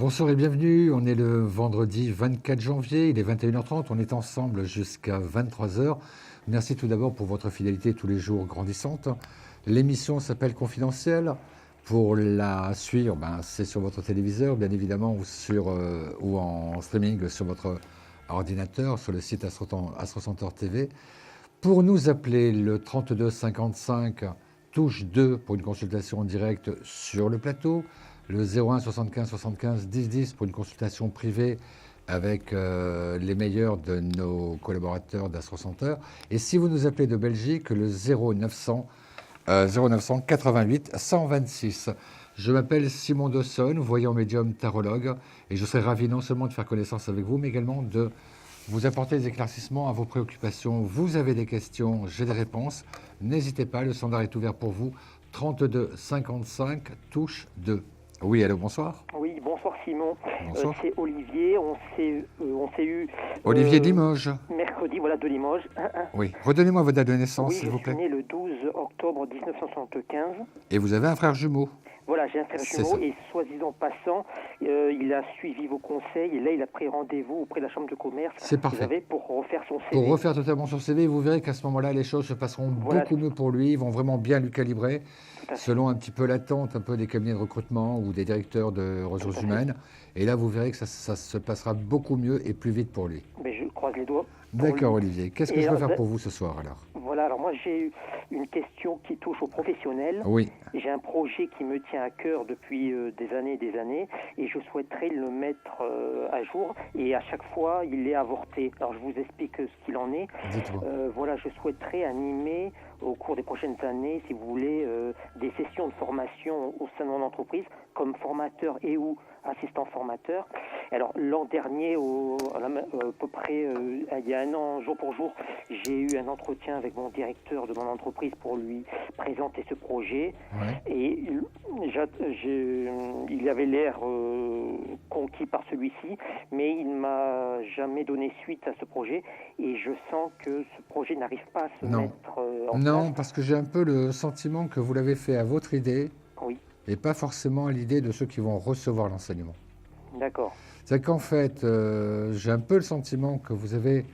Bonsoir et bienvenue, on est le vendredi 24 janvier, il est 21h30, on est ensemble jusqu'à 23h. Merci tout d'abord pour votre fidélité tous les jours grandissante. L'émission s'appelle Confidentiel. Pour la suivre, c'est sur votre téléviseur bien évidemment ou en streaming sur votre ordinateur, sur le site Astro Center TV. Pour nous appeler le 32 55 touche 2 pour une consultation en direct sur le plateau, le 01 75 75 10 10 pour une consultation privée avec les meilleurs de nos collaborateurs d'Astro Center. Et si vous nous appelez de Belgique, le 0900 88 126. Je m'appelle Simon Dawson, voyant médium tarologue, et je serai ravi non seulement de faire connaissance avec vous, mais également de vous apporter des éclaircissements à vos préoccupations. Vous avez des questions, j'ai des réponses. N'hésitez pas, le standard est ouvert pour vous. 32 55 touche 2. Oui, allô, bonsoir. Oui, bonsoir Simon. Bonsoir. C'est Olivier. On s'est eu. Olivier de Limoges. Mercredi, voilà, de Limoges. Oui. Redonnez-moi votre date de naissance, Oui, s'il vous je suis plaît. né le 12 octobre 1975. Et vous avez un frère jumeau. Voilà, j'ai un frère C'est jumeau ça. et soi-disant passant, il a suivi vos conseils et là il a pris rendez-vous auprès de la chambre de commerce. C'est parfait. Vous savez, pour refaire son CV. Pour refaire totalement son CV, vous verrez qu'à ce moment-là, les choses se passeront Voilà. beaucoup mieux pour lui. Ils vont vraiment bien lui calibrer, Tout à fait. selon un petit peu l'attente un peu des cabinets de recrutement ou des directeurs de ressources Tout à fait. humaines. Et là, vous verrez que ça se passera beaucoup mieux et plus vite pour lui. Mais je croise les doigts. D'accord, lui. Olivier. Qu'est-ce que Et je peux alors, faire pour vous ce soir, alors? Voilà, alors moi j'ai une question qui touche aux professionnels. Oui, J'ai un projet qui me tient à cœur depuis des années et je souhaiterais le mettre à jour et à chaque fois il est avorté. Alors je vous explique ce qu'il en est. dites-moi. Voilà, je souhaiterais animer au cours des prochaines années, si vous voulez, des sessions de formation au sein de mon entreprise comme formateur et ou assistant formateur. Alors l'an dernier, à peu près il y a un an, jour pour jour, j'ai eu un entretien avec mon directeur de mon entreprise pour lui présenter ce projet. Ouais. Et il avait l'air conquis par celui-ci, mais il ne m'a jamais donné suite à ce projet et je sens que ce projet n'arrive pas à se Non. mettre en Non, place. parce que j'ai un peu le sentiment que vous l'avez fait à votre idée Oui, et pas forcément à l'idée de ceux qui vont recevoir l'enseignement. d'accord. C'est qu'en fait, j'ai un peu le sentiment que vous avez,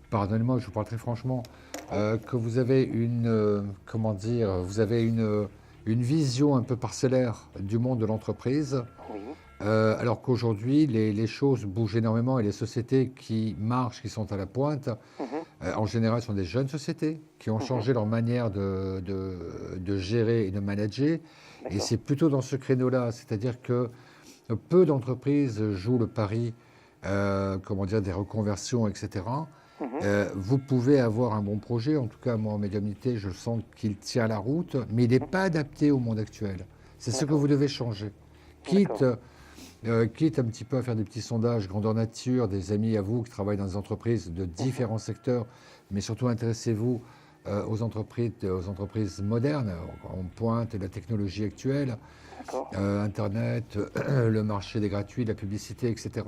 pardonnez-moi, je vous parle très franchement, que vous avez vous avez une vision un peu parcellaire du monde de l'entreprise, Oui, alors qu'aujourd'hui, les choses bougent énormément et les sociétés qui marchent, qui sont à la pointe, en général, sont des jeunes sociétés qui ont changé leur manière de gérer et de manager. Et d'accord. c'est plutôt dans ce créneau-là, c'est-à-dire que peu d'entreprises jouent le pari, des reconversions, etc. Vous pouvez avoir un bon projet, en tout cas, moi, en médiumnité, je sens qu'il tient la route, mais il n'est pas adapté au monde actuel. C'est ce que D'accord. vous devez changer. Quitte un petit peu à faire des petits sondages grandeur nature, des amis à vous qui travaillent dans des entreprises de différents secteurs, mais surtout intéressez-vous aux entreprises modernes. On pointe la technologie actuelle, D'accord. Internet, le marché des gratuits, la publicité, etc.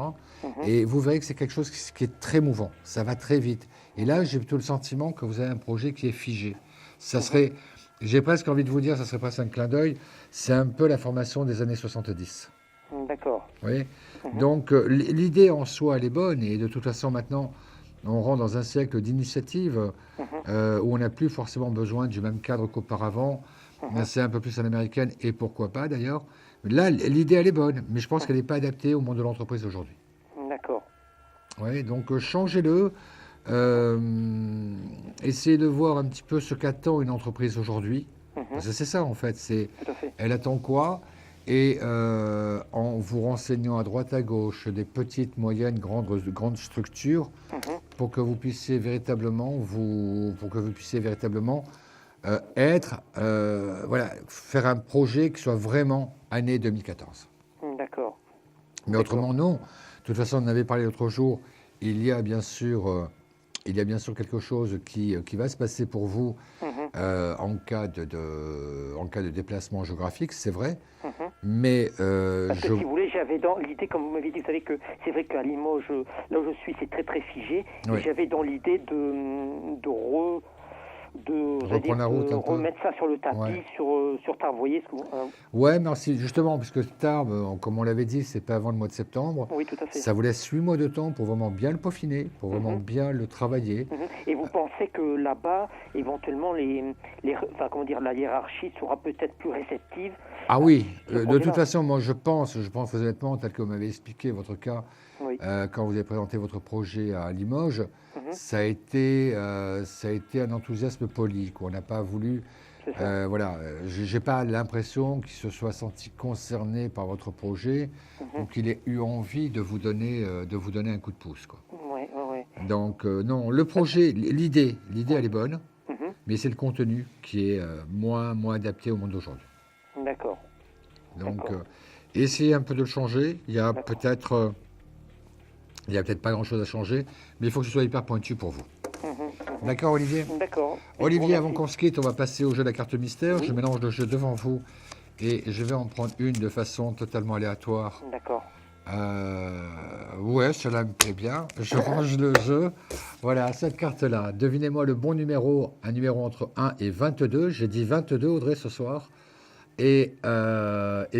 Et vous verrez que c'est quelque chose qui est très mouvant. Ça va très vite. Et là, j'ai plutôt le sentiment que vous avez un projet qui est figé. Ça serait, j'ai presque envie de vous dire, ça serait presque un clin d'œil, c'est un peu la formation des années 70. D'accord. Vous voyez. Donc, l'idée en soi, elle est bonne. Et de toute façon, maintenant, on rentre dans un siècle d'initiative où on n'a plus forcément besoin du même cadre qu'auparavant. C'est un peu plus à l'américaine, et pourquoi pas d'ailleurs. Là, l'idée, elle est bonne, mais je pense qu'elle n'est pas adaptée au monde de l'entreprise aujourd'hui. D'accord. Oui, donc changez-le. Essayez de voir un petit peu ce qu'attend une entreprise aujourd'hui. Parce que c'est ça, en fait. Tout à fait. Elle attend quoi? Et en vous renseignant à droite à gauche des petites, moyennes, grandes structures pour que vous puissiez véritablement faire un projet qui soit vraiment année 2014. D'accord. Mais autrement, non. De toute façon, on en avait parlé l'autre jour. Il y a bien sûr quelque chose qui va se passer pour vous en cas de déplacement géographique, c'est vrai. Mais Parce que si vous voulez, j'avais dans l'idée, comme vous m'avez dit, vous savez que c'est vrai qu'à Limoges, là où je suis, c'est très très figé. Oui. Et j'avais dans l'idée de Reprendre la route un peu. remettre ça sur le tapis, Ouais. sur Tarbes. Vous voyez ce que Ouais, merci. Justement, puisque Tarbes, comme on l'avait dit, c'est pas avant le mois de septembre. Oui, tout à fait. Ça vous laisse 8 mois de temps pour vraiment bien le peaufiner, pour vraiment Mhm. bien le travailler. Mhm. Et vous pensez que là-bas, éventuellement, enfin, comment dire, la hiérarchie sera peut-être plus réceptive? Ah oui, Ce de projet-là. toute façon, moi je pense très honnêtement, tel que vous m'avez expliqué votre cas, Oui. quand vous avez présenté votre projet à Limoges, Mhm. ça a été un enthousiasme poli, quoi. On n'a pas voulu, C'est ça. voilà, j'ai pas l'impression qu'il se soit senti concerné par votre projet Mhm. ou qu'il ait eu envie de vous donner un coup de pouce, quoi. Ouais, ouais, ouais. Donc non, le projet, l'idée elle est bonne, Mhm. mais c'est le contenu qui est moins adapté au monde d'aujourd'hui. D'accord. Donc, D'accord. essayez un peu de le changer. D'accord. Il y a peut-être pas grand-chose à changer, mais il faut que ce soit hyper pointu pour vous. Mhm. D'accord, Olivier? Mhm. D'accord. Olivier, Je vous avant qu'on remercie. se quitte, on va passer au jeu de la carte mystère. Oui. Je mélange le jeu devant vous et je vais en prendre une de façon totalement aléatoire. D'accord. Ouais, cela me plaît bien. Je range le jeu. Voilà, cette carte-là. Devinez-moi le bon numéro, un numéro entre 1 et 22. J'ai dit 22, Audrey, ce soir. Et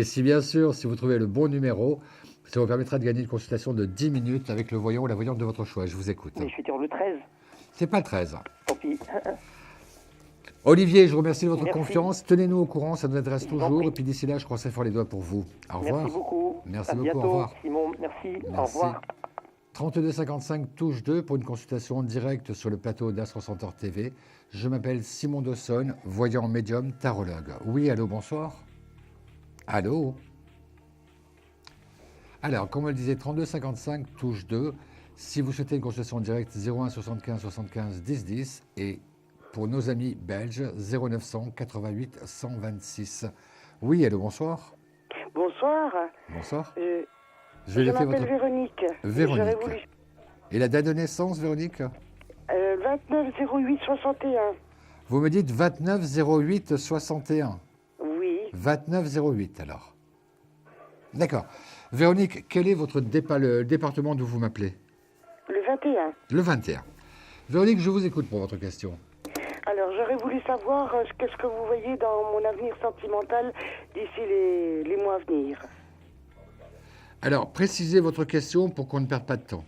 si bien sûr, si vous trouvez le bon numéro, ça vous permettra de gagner une consultation de 10 minutes avec le voyant ou la voyante de votre choix. Je vous écoute. Mais je vais dire le 13. C'est pas le 13. Tant pis. Olivier, je vous remercie de votre Merci. confiance. Tenez-nous au courant, ça nous intéresse Je vous en toujours. prie. Et puis d'ici là, je croise fort les doigts pour vous. Au revoir. Merci beaucoup. Merci À beaucoup, bientôt, au revoir. Simon. Merci. Au Merci. revoir. 3255 touche 2 pour une consultation directe sur le plateau d'Astro Center TV. Je m'appelle Simon Dawson, voyant médium tarologue. Oui, allô, bonsoir. Allô. Alors, comme on le disait, 3255 touche 2. Si vous souhaitez une consultation directe, 01 75 75 10 10. Et pour nos amis belges, 0900 88 126. Oui, allô, bonsoir. Bonsoir. Bonsoir. Je Je vais laisser m'appelle votre... Véronique. Véronique. J'aurais voulu... Et la date de naissance, Véronique? 29 08 61. Vous me dites 29 08 61. Oui. 29 08 alors. D'accord. Véronique, quel est votre le département d'où vous m'appelez? Le 21. Le 21. Véronique, je vous écoute pour votre question. Alors, j'aurais voulu savoir qu'est-ce que vous voyez dans mon avenir sentimental d'ici les mois à venir. Alors, précisez votre question pour qu'on ne perde pas de temps.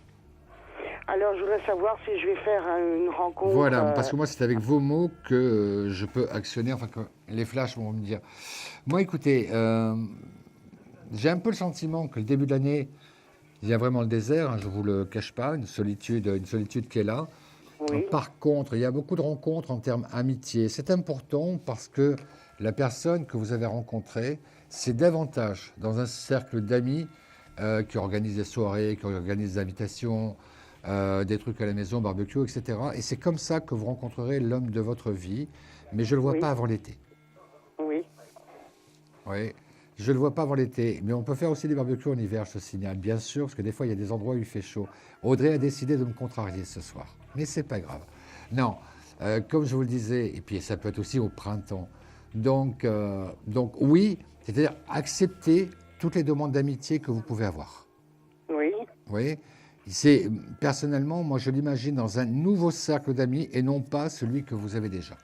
Alors, je voudrais savoir si je vais faire une rencontre... Voilà, parce que moi, c'est avec vos mots que je peux actionner, enfin que les flashs vont me dire. Moi, écoutez, j'ai un peu le sentiment que le début de l'année, il y a vraiment le désert, hein, je ne vous le cache pas, une solitude qui est là. Oui. Par contre, il y a beaucoup de rencontres en termes amitié. C'est important parce que la personne que vous avez rencontrée, c'est davantage dans un cercle d'amis qui organise des soirées, qui organise des invitations, des trucs à la maison, barbecue, etc. Et c'est comme ça que vous rencontrerez l'homme de votre vie. Mais je ne le vois Oui. pas avant l'été. Oui. Oui, je ne le vois pas avant l'été. Mais on peut faire aussi des barbecues en hiver, je te signale, bien sûr, parce que des fois, il y a des endroits où il fait chaud. Audrey a décidé de me contrarier ce soir. Mais c'est pas grave. Non, comme je vous le disais, et puis ça peut être aussi au printemps. Donc oui, c'est-à-dire accepter toutes les demandes d'amitié que vous pouvez avoir. Oui. Vous voyez, c'est personnellement, moi je l'imagine dans un nouveau cercle d'amis et non pas celui que vous avez déjà.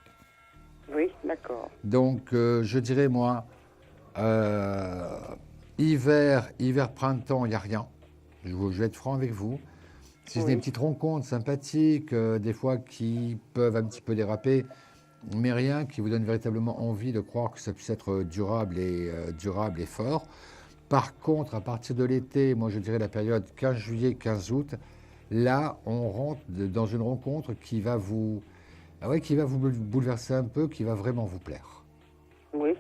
Oui, d'accord. Donc je dirais moi, hiver, printemps, il n'y a rien. Je vais être franc avec vous. Si c'est Oui. des petites rencontres sympathiques, des fois qui peuvent un petit peu déraper, mais rien qui vous donne véritablement envie de croire que ça puisse être durable et fort. Par contre, à partir de l'été, moi je dirais la période 15 juillet, 15 août, là on rentre dans une rencontre qui va vous bouleverser un peu, qui va vraiment vous plaire. Oui,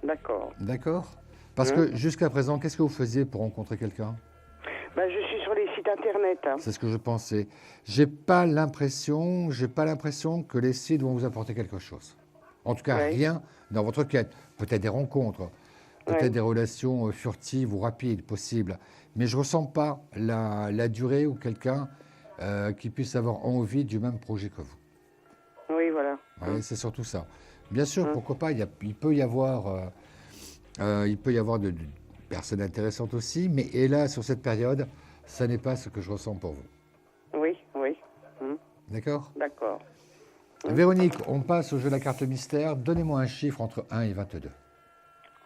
d'accord. D'accord? Parce que jusqu'à présent, qu'est-ce que vous faisiez pour rencontrer quelqu'un? Ben, je suis sur les sites internet. Hein. C'est ce que je pensais. J'ai pas l'impression que les sites vont vous apporter quelque chose. En tout cas, Oui. rien dans votre quête. Peut-être des rencontres, peut-être Oui. des relations furtives ou rapides, possibles. Mais je ressens pas la durée ou quelqu'un qui puisse avoir envie du même projet que vous. Oui, voilà. Ouais, c'est surtout ça. Bien sûr, pourquoi pas, il peut y avoir de personnes intéressantes aussi, mais et là, sur cette période, ça n'est pas ce que je ressens pour vous. Oui, oui. D'accord? D'accord. Véronique, on passe au jeu de la carte mystère. Donnez-moi un chiffre entre 1 et 22.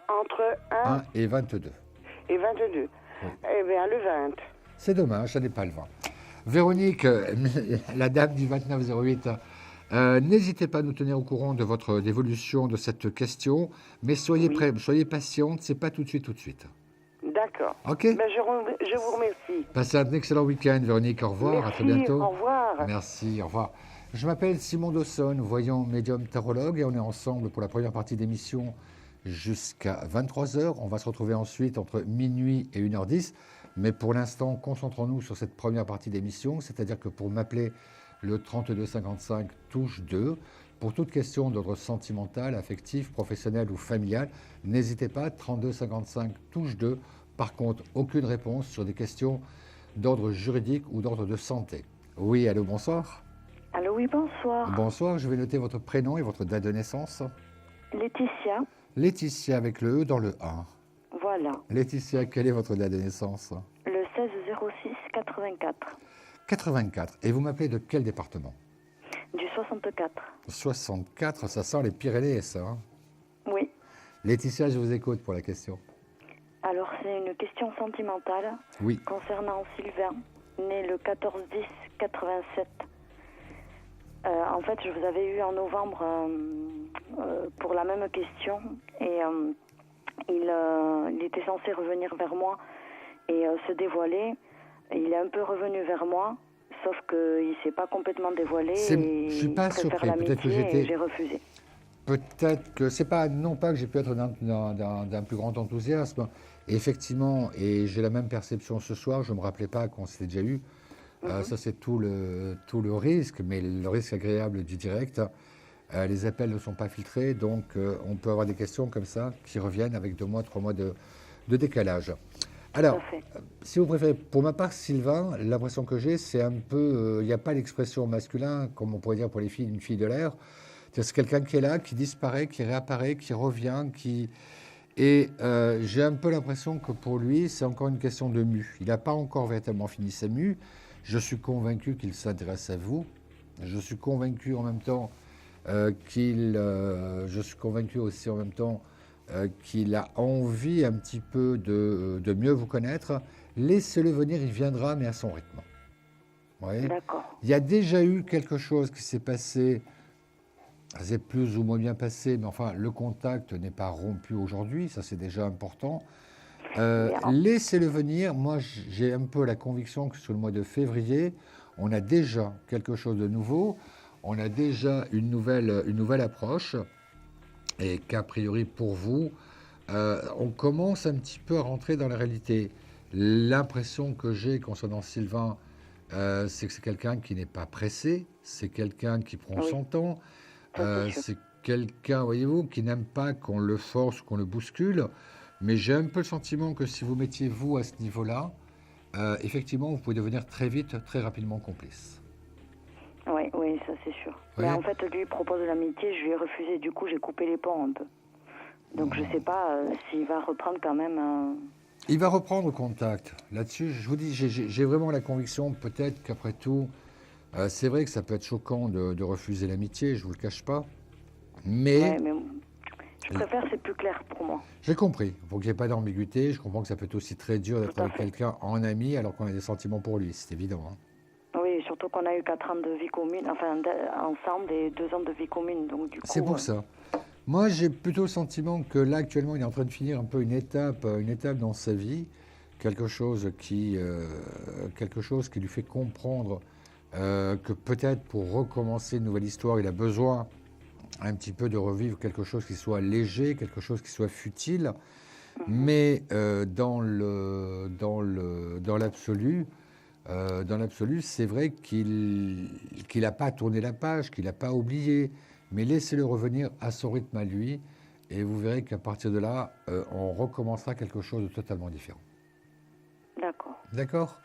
Entre 1 1 et 22. et 22. Oui. Eh bien, le 20. C'est dommage, ça n'est pas le 20. Véronique, la dame du 2908, n'hésitez pas à nous tenir au courant de votre d'évolution de cette question, mais soyez Oui. prêts, soyez patiente, c'est pas tout de suite, tout de suite. D'accord. Ok. Ben, je vous remercie. Passez un excellent week-end, Véronique. Au revoir, à très Merci, bientôt. au revoir. Merci, au revoir. Je m'appelle Simon Dawson, voyant médium tarologue, et on est ensemble pour la première partie d'émission jusqu'à 23h. On va se retrouver ensuite entre minuit et 1h10. Mais pour l'instant, concentrons-nous sur cette première partie d'émission, c'est-à-dire que pour m'appeler le 3255 touche 2, pour toute question d'ordre sentimental, affectif, professionnel ou familial, n'hésitez pas, 3255 touche 2. Par contre, aucune réponse sur des questions d'ordre juridique ou d'ordre de santé. Oui, allô, bonsoir. Allô, oui, bonsoir. Bonsoir, je vais noter votre prénom et votre date de naissance. Laetitia, Laetitia avec le E dans le 1. voilà. Laetitia, quelle est votre date de naissance? Le 16-06 84. 84. Et vous m'appelez de quel département? Du 64. 64, ça sent les Pyrénées, ça. Hein. Oui. Laetitia, je vous écoute pour la question. Alors, c'est une question sentimentale Oui. concernant Sylvain, né le 14-10-87. En fait, je vous avais eu en novembre pour la même question et il était censé revenir vers moi et se dévoiler. Il est un peu revenu vers moi, sauf qu'il ne s'est pas complètement dévoilé. Et je suis pas il préfère surpris, peut-être que l'amitié j'étais... et j'ai refusé. Peut-être que c'est pas, non pas que j'ai pu être d'un plus grand enthousiasme. Et effectivement, et j'ai la même perception ce soir, je ne me rappelais pas qu'on s'était déjà eu. Ça, c'est tout le risque, mais le risque agréable du direct. Les appels ne sont pas filtrés, donc on peut avoir des questions comme ça qui reviennent avec 2 mois, 3 mois de décalage. Alors, Tout à fait. si vous préférez, pour ma part, Sylvain, l'impression que j'ai, c'est un peu, il n'y a pas l'expression masculin, comme on pourrait dire pour les filles, une fille de l'air. C'est quelqu'un qui est là, qui disparaît, qui réapparaît, qui revient, qui... Et j'ai un peu l'impression que pour lui, c'est encore une question de mue. Il n'a pas encore véritablement fini sa mue. Je suis convaincu qu'il s'intéresse à vous. Je suis convaincu en même temps je suis convaincu aussi en même temps qu'il a envie un petit peu de mieux vous connaître. Laissez-le venir, il viendra, mais à son rythme. Vous voyez ? D'accord. Il y a déjà eu quelque chose qui s'est passé, c'est plus ou moins bien passé, mais enfin, le contact n'est pas rompu aujourd'hui, ça c'est déjà important. Laissez-le venir. Moi, j'ai un peu la conviction que sur le mois de février, on a déjà quelque chose de nouveau, on a déjà une nouvelle approche, et qu'a priori pour vous, on commence un petit peu à rentrer dans la réalité. L'impression que j'ai concernant Sylvain, c'est que c'est quelqu'un qui n'est pas pressé, c'est quelqu'un qui prend son temps, c'est quelqu'un, voyez-vous, qui n'aime pas qu'on le force, qu'on le bouscule. Mais j'ai un peu le sentiment que si vous mettiez vous à ce niveau-là, effectivement, vous pouvez devenir très vite, très rapidement complice. Oui, ça c'est sûr. Oui. Mais en fait, lui il propose de l'amitié, je lui ai refusé. Du coup, j'ai coupé les ponts un peu. Donc, je ne sais pas s'il va reprendre quand même. Il va reprendre contact. Là-dessus, je vous dis, j'ai vraiment la conviction, peut-être qu'après tout, c'est vrai que ça peut être choquant de refuser l'amitié, je ne vous le cache pas. Mais Ouais, mais je préfère, c'est plus clair pour moi. j'ai compris. Pour qu'il n'y ait pas d'ambiguïté, je comprends que ça peut être aussi très dur d'être Tout à avec fait. quelqu'un en ami alors qu'on a des sentiments pour lui, c'est évident. Hein. Oui, surtout qu'on a eu 4 ans de vie commune, enfin ensemble et 2 ans de vie commune. Donc, du coup, C'est pour ça. Moi, j'ai plutôt le sentiment que là, actuellement, il est en train de finir un peu une étape dans sa vie, quelque chose qui lui fait comprendre que peut-être pour recommencer une nouvelle histoire, il a besoin un petit peu de revivre quelque chose qui soit léger, quelque chose qui soit futile, mais dans l'absolu, c'est vrai qu'il n'a pas tourné la page, qu'il n'a pas oublié. Mais laissez-le revenir à son rythme à lui, et vous verrez qu'à partir de là, on recommencera quelque chose de totalement différent. D'accord. D'accord ?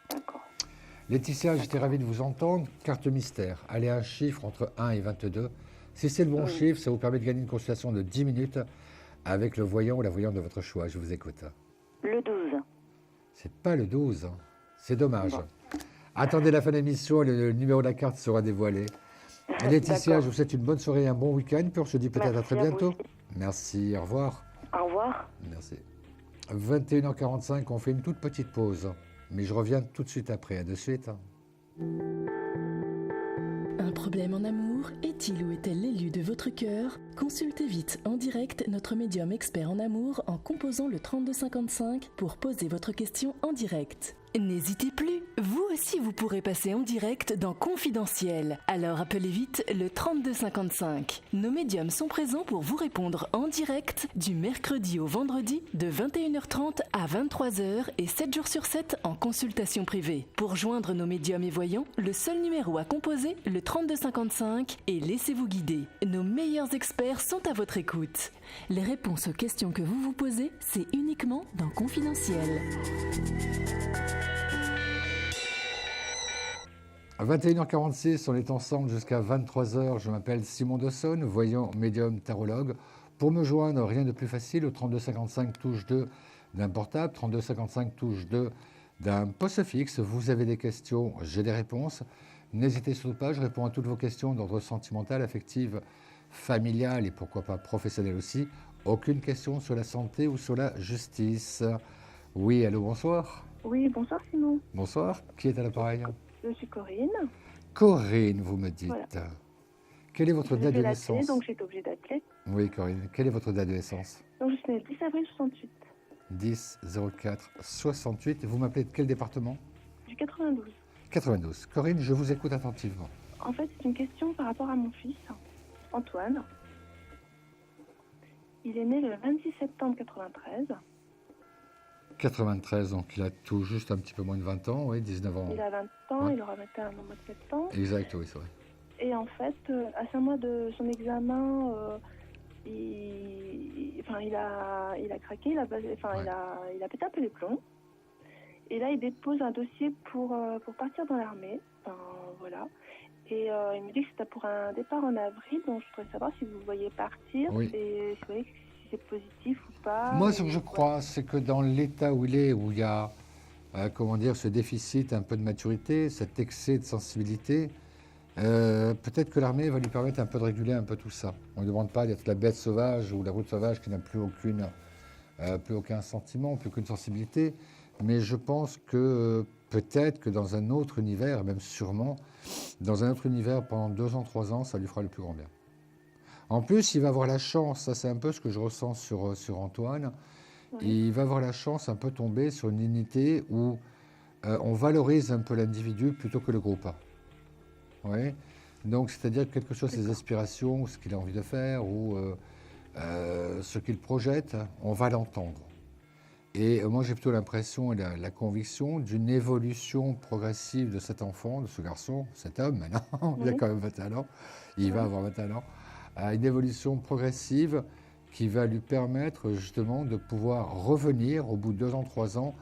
Laetitia, j'étais ravi de vous entendre. Carte mystère. Allez, un chiffre entre 1 et 22. Si c'est le bon chiffre, ça vous permet de gagner une consultation de 10 minutes avec le voyant ou la voyante de votre choix. Je vous écoute. Le 12. C'est pas le 12. Hein. C'est dommage. Attendez la fin de l'émission et le numéro de la carte sera dévoilé. Laetitia, D'accord. je vous souhaite une bonne soirée et un bon week-end, puis on se dit peut-être à Merci très à vous bientôt. aussi. Merci, au revoir. Au revoir. Merci. 21h45, on fait une toute petite pause, mais je reviens tout de suite après. À de suite. Un problème en amour? Est-il ou est-elle l'élu de votre cœur? Consultez vite en direct notre médium expert en amour en composant le 3255 pour poser votre question en direct. N'hésitez plus, vous aussi vous pourrez passer en direct dans Confidentiel. Alors appelez vite le 3255. Nos médiums sont présents pour vous répondre en direct du mercredi au vendredi de 21h30 à 23h et 7 jours sur 7 en consultation privée. Pour joindre nos médiums et voyants, le seul numéro à composer, le 3255, et laissez-vous guider. Nos meilleurs experts sont à votre écoute. Les réponses aux questions que vous vous posez, c'est uniquement dans Confidentiel. À 21h46, on est ensemble jusqu'à 23h. Je m'appelle Simon Dawson, voyant médium tarologue. Pour me joindre, rien de plus facile, au 3255 touche 2 d'un portable, 3255 touche 2 d'un poste fixe. Vous avez des questions, j'ai des réponses. N'hésitez surtout pas, je réponds à toutes vos questions d'ordre sentimental, affectif, familial et pourquoi pas professionnel aussi. Aucune question sur la santé ou sur la justice. Oui, allô, bonsoir. Oui, bonsoir Simon. Bonsoir, qui est à l'appareil? Je suis Corinne. Corinne, vous me dites. Voilà. Quelle est votre Je date vais de l'appeler, naissance? donc j'ai été obligée d'appeler. Oui, Corinne. Quelle est votre date de naissance? Donc je suis née le 10 avril 68, 10 04 68. Vous m'appelez de quel département? du 92. 92. Corinne, je vous écoute attentivement. En fait, c'est une question par rapport à mon fils, Antoine. Il est né le 26 septembre 93. 93, donc il a tout juste un petit peu moins de 20 ans, oui, 19 ans. Il a 20 ans, Ouais. il aura 21 au mois de septembre. Exact, oui, c'est vrai. Et en fait, à 5 mois de son examen, il a craqué, il a pété un peu les plombs. Et là, il dépose un dossier pour partir dans l'armée. Enfin, voilà. Et il me dit que c'était pour un départ en avril, donc je voudrais savoir si vous voyez partir, Oui. et si vous voyez si c'est positif ou pas. Moi, ce que et je crois, c'est que dans l'état où il est, où il y a, ce déficit un peu de maturité, cet excès de sensibilité, peut-être que l'armée va lui permettre un peu de réguler un peu tout ça. On ne demande pas d'être la bête sauvage ou la route sauvage qui n'a plus aucun sentiment, plus aucune sensibilité. Mais je pense que peut-être que dans un autre univers, même sûrement, dans un autre univers pendant 2 ans, 3 ans, ça lui fera le plus grand bien. En plus, il va avoir la chance, ça c'est un peu ce que je ressens sur Antoine, Ouais. il va avoir la chance un peu tomber sur une unité où on valorise un peu l'individu plutôt que le groupe. Ouais. Donc, c'est-à-dire quelles que soient ses aspirations, ou ce qu'il a envie de faire, ou ce qu'il projette, on va l'entendre. Et moi, j'ai plutôt l'impression et la conviction d'une évolution progressive de cet enfant, de ce garçon, cet homme maintenant, il a Oui. quand même 21 ans, il va avoir 21 ans, une évolution progressive qui va lui permettre justement de pouvoir revenir au bout de 2 ans, 3 ans,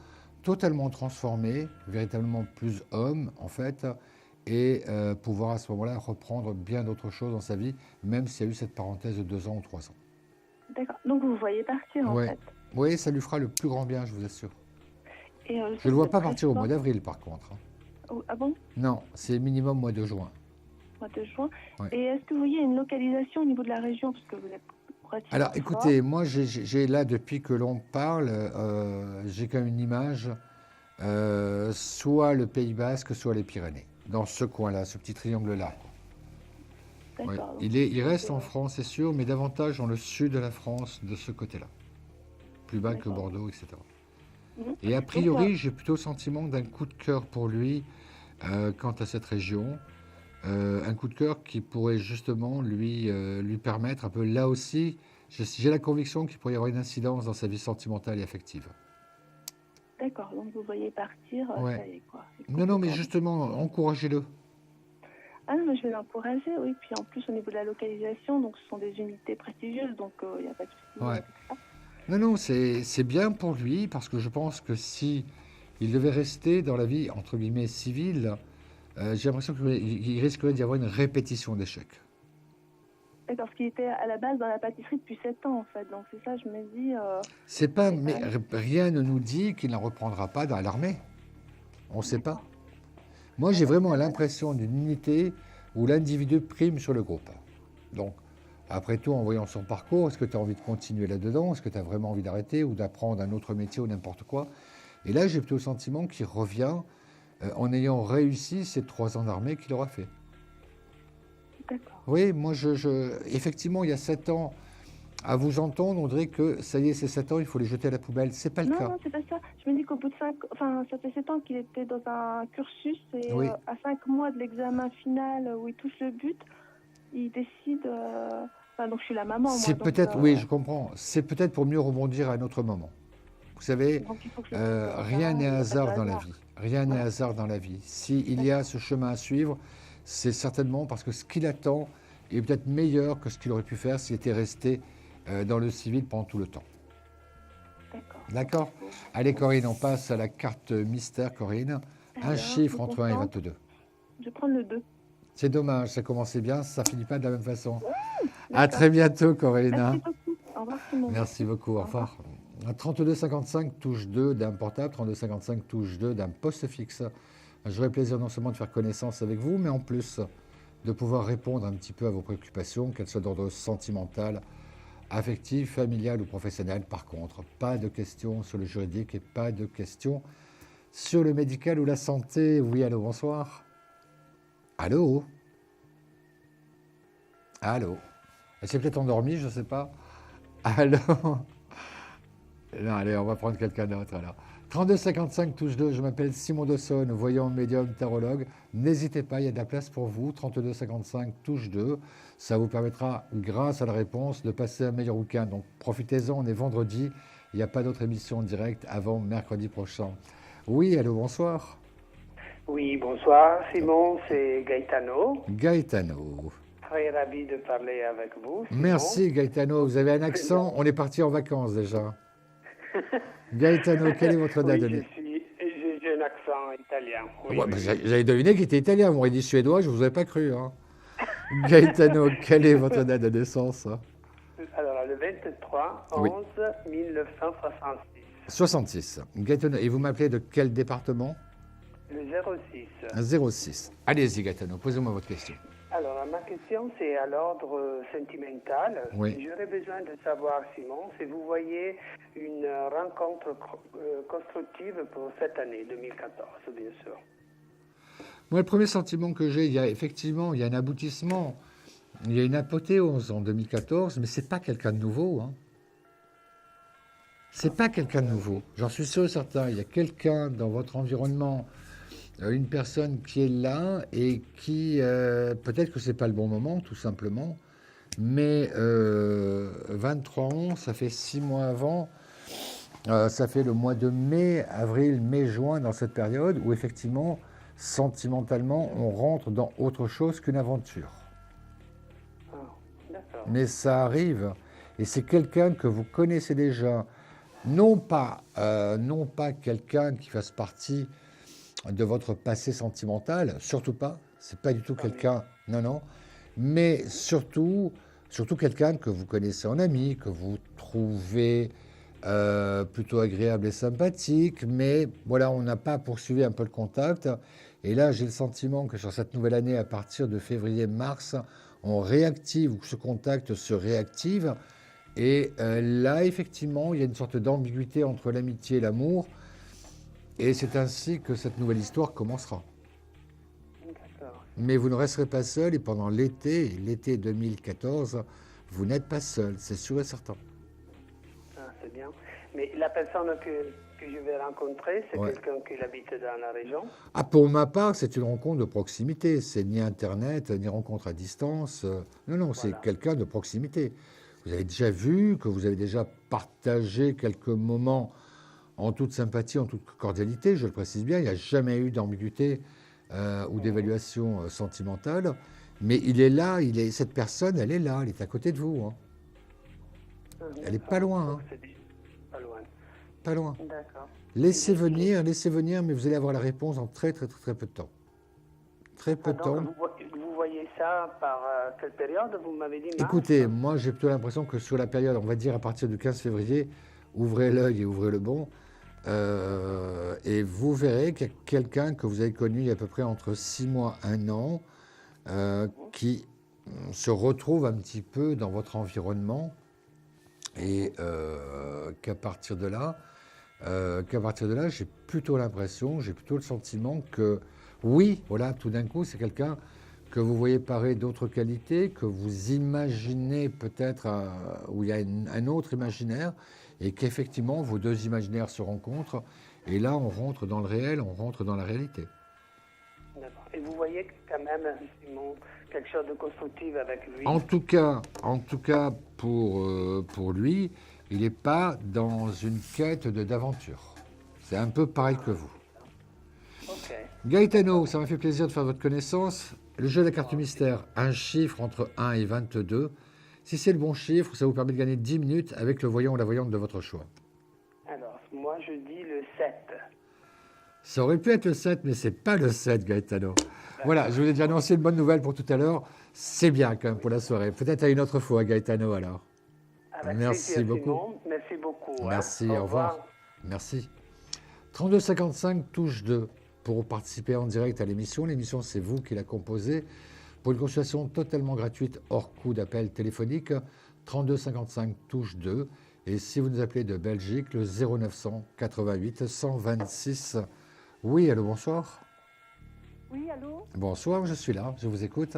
totalement transformé, véritablement plus homme en fait, et pouvoir à ce moment-là reprendre bien d'autres choses dans sa vie, même s'il y a eu cette parenthèse de 2 ans ou 3 ans. D'accord. Donc vous voyez partir, en Ouais. fait. Oui, ça lui fera le plus grand bien, je vous assure. Et, Je ne sais le vois que pas c'est partir au très mois fort. d'avril, par contre. Oh, ah bon? Non, c'est minimum mois de juin. Mois de juin. Ouais. Et est-ce que vous voyez une localisation au niveau de la région, parce que vous êtes relativement Alors, fort. écoutez, moi, j'ai là, depuis que l'on parle, j'ai quand même une image, soit le Pays Basque, soit les Pyrénées, dans ce coin-là, ce petit triangle-là. Ouais. D'accord. donc Il reste c'est- en France, c'est sûr, mais davantage dans le sud de la France, de ce côté-là. Plus bas que D'accord. Bordeaux, etc. Mhm. Et a priori, j'ai plutôt le sentiment d'un coup de cœur pour lui quant à cette région. Un coup de cœur qui pourrait justement lui permettre un peu, là aussi, j'ai la conviction qu'il pourrait y avoir une incidence dans sa vie sentimentale et affective. D'accord, donc vous voyez partir, Ouais. ça y est, quoi. Non, mais justement, encouragez-le. Ah non, mais je vais l'encourager, oui. Puis en plus, au niveau de la localisation, donc ce sont des unités prestigieuses, donc il n'y a pas de souci. Ouais. avec ça. Non, c'est bien pour lui, parce que je pense que si il devait rester dans la vie, entre guillemets, civile, j'ai l'impression qu'il risquerait d'y avoir une répétition d'échecs. D'accord, parce qu'il était à la base dans la pâtisserie depuis 7 ans, en fait. Donc c'est ça, je me dis... C'est pas, c'est mais pas- rien ne nous dit qu'il ne reprendra pas dans l'armée. On ne sait pas. Moi, j'ai vraiment l'impression d'une unité où l'individu prime sur le groupe. Donc, après tout, en voyant son parcours, est-ce que tu as envie de continuer là-dedans? Est-ce que tu as vraiment envie d'arrêter ou d'apprendre un autre métier ou n'importe quoi? Et là, j'ai plutôt le sentiment qu'il revient en ayant réussi ces 3 ans d'armée qu'il aura fait. D'accord. Oui, moi, effectivement, il y a 7 ans, à vous entendre, on dirait que ça y est, ces 7 ans, il faut les jeter à la poubelle. C'est pas le Non, cas. non, c'est pas ça. Je me dis qu'au bout de 5... Enfin, ça fait 7 ans qu'il était dans un cursus et Oui. à 5 mois de l'examen final où il touche le but, il décide... Enfin, donc je suis la maman, moi. C'est donc, peut-être, oui, je comprends. C'est peut-être pour mieux rebondir à un autre moment. Vous savez, donc il faut que je le fasse. rien n'est Il y a pas de hasard dans la hasard. vie. Rien n'est hasard dans la vie. S'il y a ce chemin à suivre, c'est certainement parce que ce qu'il attend est peut-être meilleur que ce qu'il aurait pu faire s'il était resté dans le civil pendant tout le temps. D'accord. D'accord? Allez, Corinne, on passe à la carte mystère, Corinne. Un Alors, chiffre je entre 1 et concentre. 22. Je vais prendre le 2. C'est dommage, ça commençait bien, ça finit pas de la même façon. À très bientôt, Corinne. Merci beaucoup. Au revoir, Simon. Merci beaucoup, au revoir. 3255 touche 2 d'un portable, 3255 touche 2 d'un poste fixe. J'aurai plaisir non seulement de faire connaissance avec vous, mais en plus de pouvoir répondre un petit peu à vos préoccupations, qu'elles soient d'ordre sentimental, affectif, familial ou professionnel. Par contre, pas de questions sur le juridique et pas de questions sur le médical ou la santé. Oui, allô, bonsoir. Allô? Allô? Elle s'est peut-être endormie, je ne sais pas. Allô? Non, allez, on va prendre quelqu'un d'autre alors. 3255 touche 2, je m'appelle Simon Dawson, voyant médium tarologue. N'hésitez pas, il y a de la place pour vous. 3255 touche 2, ça vous permettra, grâce à la réponse, de passer un meilleur week-end. Donc profitez-en, on est vendredi, il n'y a pas d'autre émission en direct avant mercredi prochain. Oui, allô, bonsoir. Oui, bonsoir Simon, c'est Gaetano. Gaetano. Très ravi de parler avec vous. Simon. Merci Gaetano, vous avez un accent, on est parti en vacances déjà. Gaetano, quelle est votre date de naissance? J'ai un accent italien. Oui, Ouais, oui. bah, j'avais deviné qu'il était italien, vous m'auriez dit suédois, je ne vous avais pas cru. Hein. Gaetano, quelle est votre date de naissance? Alors, le 23 Oui. 11 1966. 66. Gaetano, et vous m'appelez de quel département? Le 06. 06. Allez-y Gaetano, posez-moi votre question. Alors, ma question, c'est à l'ordre sentimental. Oui. J'aurais besoin de savoir, Simon, si vous voyez une rencontre constructive pour cette année 2014, bien sûr. Moi, le premier sentiment que j'ai, il y a un aboutissement, il y a une apothéose en 2014, mais c'est pas quelqu'un de nouveau. Hein. C'est pas quelqu'un de nouveau. J'en suis sûr et certain. Il y a quelqu'un dans votre environnement, une personne qui est là et qui, peut-être que c'est pas le bon moment, tout simplement, mais 23 ans, ça fait 6 mois avant, ça fait le mois de mai, avril, mai, juin, dans cette période où effectivement, sentimentalement, on rentre dans autre chose qu'une aventure. Ah, d'accord. Mais ça arrive, et c'est quelqu'un que vous connaissez déjà, non pas quelqu'un qui fasse partie de votre passé sentimental, surtout pas, c'est pas du tout quelqu'un, non, mais surtout quelqu'un que vous connaissez en ami, que vous trouvez plutôt agréable et sympathique, mais voilà, on n'a pas poursuivi un peu le contact, et là j'ai le sentiment que sur cette nouvelle année, à partir de février-mars, on réactive, ou que ce contact se réactive, et là effectivement, il y a une sorte d'ambiguïté entre l'amitié et l'amour, et c'est ainsi que cette nouvelle histoire commencera. D'accord. Mais vous ne resterez pas seul et pendant l'été 2014, vous n'êtes pas seul, c'est sûr et certain. Ah, c'est bien. Mais la personne que je vais rencontrer, c'est Ouais. quelqu'un qui habite dans la région. Ah, pour ma part, c'est une rencontre de proximité. C'est ni Internet, ni rencontre à distance. Non, c'est Voilà. quelqu'un de proximité. Vous avez déjà vu, que vous avez déjà partagé quelques moments en toute sympathie, en toute cordialité, je le précise bien, il n'y a jamais eu d'ambiguïté ou d'évaluation sentimentale, mais il est là, cette personne, elle est là, elle est à côté de vous. Hein. Ah, Elle n'est d'accord. pas loin, hein, Donc, c'est pas loin. pas loin. D'accord. Laissez venir, mais vous allez avoir la réponse en très peu de temps. Très peu de temps. Donc, vous voyez ça par quelle période? Vous m'avez dit mars. Écoutez, moi j'ai plutôt l'impression que sur la période, on va dire à partir du 15 février, ouvrez l'œil et ouvrez le bon, et vous verrez qu'il y a quelqu'un que vous avez connu il y a à peu près entre 6 mois, 1 an, qui se retrouvent un petit peu dans votre environnement et qu'à partir de là, j'ai plutôt l'impression, j'ai plutôt le sentiment que oui, voilà, tout d'un coup, c'est quelqu'un que vous voyez parer d'autres qualités, que vous imaginez peut-être où il y a un autre imaginaire, et qu'effectivement, vos deux imaginaires se rencontrent, et là, on rentre dans le réel, on rentre dans la réalité. D'accord. Et vous voyez quand même, Simon, quelque chose de constructif avec lui? En tout cas pour lui, il n'est pas dans une quête d'aventure. C'est un peu pareil que vous. Ok. Gaetano, ça m'a fait plaisir de faire votre connaissance. Le jeu de la carte mystère, un chiffre entre 1 et 22. Si c'est le bon chiffre, ça vous permet de gagner 10 minutes avec le voyant ou la voyante de votre choix. Alors, moi, je dis le 7. Ça aurait pu être le 7, mais c'est pas le 7, Gaetano. Voilà, je vous ai déjà annoncé une bonne nouvelle pour tout à l'heure. C'est bien quand même pour la soirée. Peut-être à une autre fois, Gaetano, alors. Avec Merci plaisir, beaucoup. Simon. Merci beaucoup. Merci, hein. au revoir. Merci. 3255 touche 2 pour participer en direct à l'émission. L'émission, c'est vous qui la composez. Pour une consultation totalement gratuite, hors coût d'appel téléphonique, 3255 touche 2. Et si vous nous appelez de Belgique, le 0900 88 126. Oui, allô, bonsoir. Oui, allô? Bonsoir, je suis là, je vous écoute.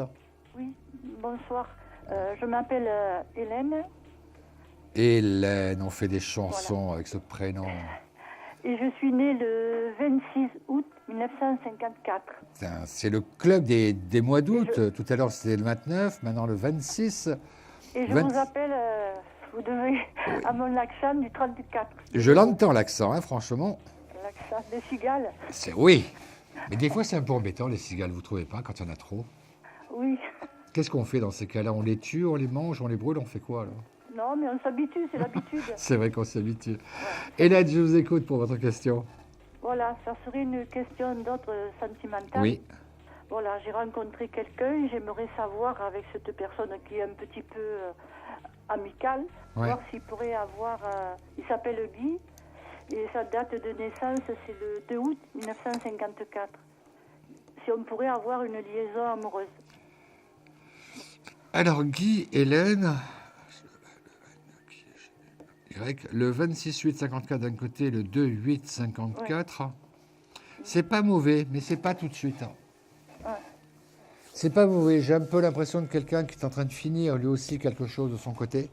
Oui, bonsoir. Je m'appelle Hélène. Hélène, on fait des chansons avec ce prénom. Et je suis née le 26 août 1954. C'est le club des mois d'août. Tout à l'heure, c'était le 29, maintenant le 26. Et je vous appelle, vous devez, à mon accent du 34. Je l'entends, l'accent, hein, franchement. L'accent des cigales. Oui. Mais des fois, c'est un peu embêtant, les cigales, vous ne trouvez pas, quand il y en a trop? Oui. Qu'est-ce qu'on fait dans ces cas-là? On les tue, on les mange, on les brûle, on fait quoi, alors? Non, mais on s'habitue, c'est l'habitude. C'est vrai qu'on s'habitue. Ouais. Hélène, je vous écoute pour votre question. Voilà, ça serait une question d'ordre sentimental. Oui. Voilà, j'ai rencontré quelqu'un et j'aimerais savoir, avec cette personne qui est un petit peu amicale, voir s'il pourrait avoir... il s'appelle Guy, et sa date de naissance, c'est le 2 août 1954. Si on pourrait avoir une liaison amoureuse. Alors, Guy, Hélène... Le 26-8-54 d'un côté, le 2-8-54. Ouais. C'est pas mauvais, mais c'est pas tout de suite. Ouais. C'est pas mauvais. J'ai un peu l'impression de quelqu'un qui est en train de finir lui aussi quelque chose de son côté.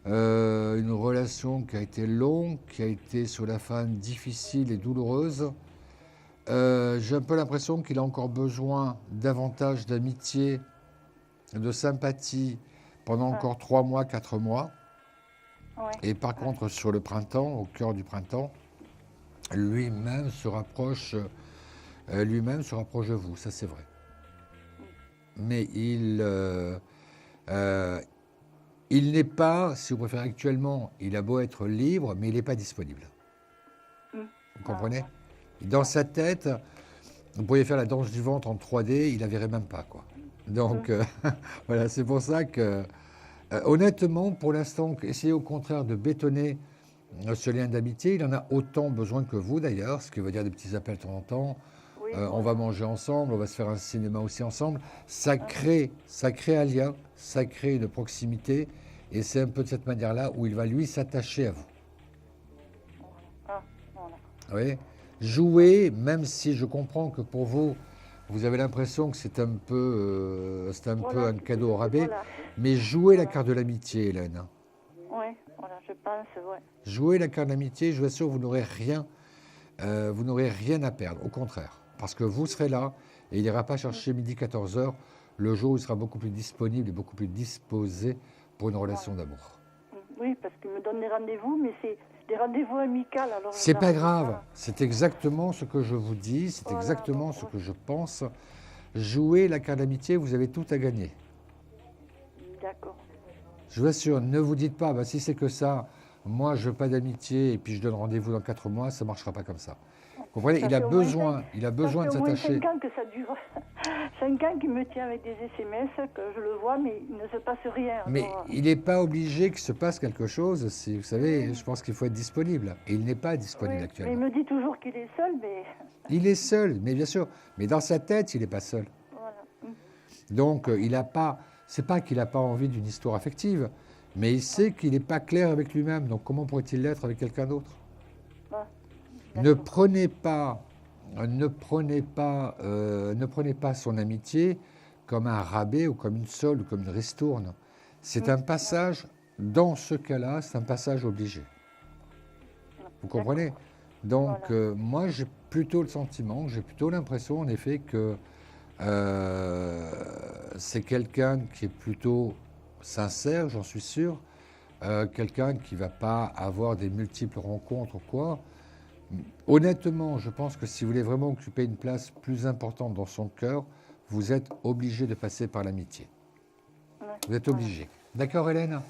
Une relation qui a été longue, qui a été sur la fin difficile et douloureuse. J'ai un peu l'impression qu'il a encore besoin davantage d'amitié, de sympathie pendant encore 3 mois, 4 mois. Ouais. Et par contre, sur le printemps, au cœur du printemps, lui-même se rapproche de vous, ça c'est vrai. Mais il n'est pas, si vous préférez actuellement, il a beau être libre, mais il n'est pas disponible. Vous comprenez? Dans sa tête, vous pourriez faire la danse du ventre en 3D, il la verrait même pas, quoi. Donc, voilà, c'est pour ça que... honnêtement, pour l'instant, essayez au contraire de bétonner ce lien d'amitié. Il en a autant besoin que vous, d'ailleurs, ce qui veut dire des petits appels de temps en temps. Oui, on va manger ensemble, on va se faire un cinéma aussi ensemble. Ça crée un lien, ça crée une proximité, et c'est un peu de cette manière-là où il va, lui, s'attacher à vous. Oui. Jouer, même si je comprends que pour vous, vous avez l'impression que c'est un peu, peu un cadeau au rabais, mais jouez la carte de l'amitié, Hélène. Oui, voilà, je pense, oui. Jouez la carte de l'amitié, je vous assure, vous n'aurez rien à perdre, au contraire. Parce que vous serez là, et il n'ira pas chercher midi 14h, le jour où il sera beaucoup plus disponible et beaucoup plus disposé pour une relation d'amour. Oui, parce qu'il me donne des rendez-vous, mais c'est des rendez-vous amicaux. C'est pas grave, c'est exactement ce que je vous dis, c'est exactement ce que je pense. Jouez la carte d'amitié, vous avez tout à gagner. D'accord. Je vous assure, ne vous dites pas, si c'est que ça, moi je veux pas d'amitié et puis je donne rendez-vous dans 4 mois, ça ne marchera pas comme ça. Vous comprenez, il a besoin de s'attacher. Ça fait au moins 5 ans que ça dure. 5 ans qu'il me tient avec des SMS, que je le vois, mais il ne se passe rien. Mais il n'est pas obligé qu'il se passe quelque chose. Vous savez, je pense qu'il faut être disponible. Et il n'est pas disponible actuellement. Mais il me dit toujours qu'il est seul, mais... Il est seul, mais bien sûr. Mais dans sa tête, il n'est pas seul. Voilà. Donc, c'est pas qu'il n'a pas envie d'une histoire affective, mais il sait qu'il n'est pas clair avec lui-même. Donc, comment pourrait-il l'être avec quelqu'un d'autre? Ne prenez pas son amitié comme un rabais ou comme une solde ou comme une ristourne. C'est un passage, dans ce cas-là, c'est un passage obligé. Vous comprenez? Donc, moi, j'ai plutôt le sentiment, j'ai plutôt l'impression, en effet, que c'est quelqu'un qui est plutôt sincère, j'en suis sûr, quelqu'un qui ne va pas avoir des multiples rencontres ou quoi. Honnêtement, je pense que si vous voulez vraiment occuper une place plus importante dans son cœur, vous êtes obligé de passer par l'amitié. Vous êtes obligé. D'accord, Hélène?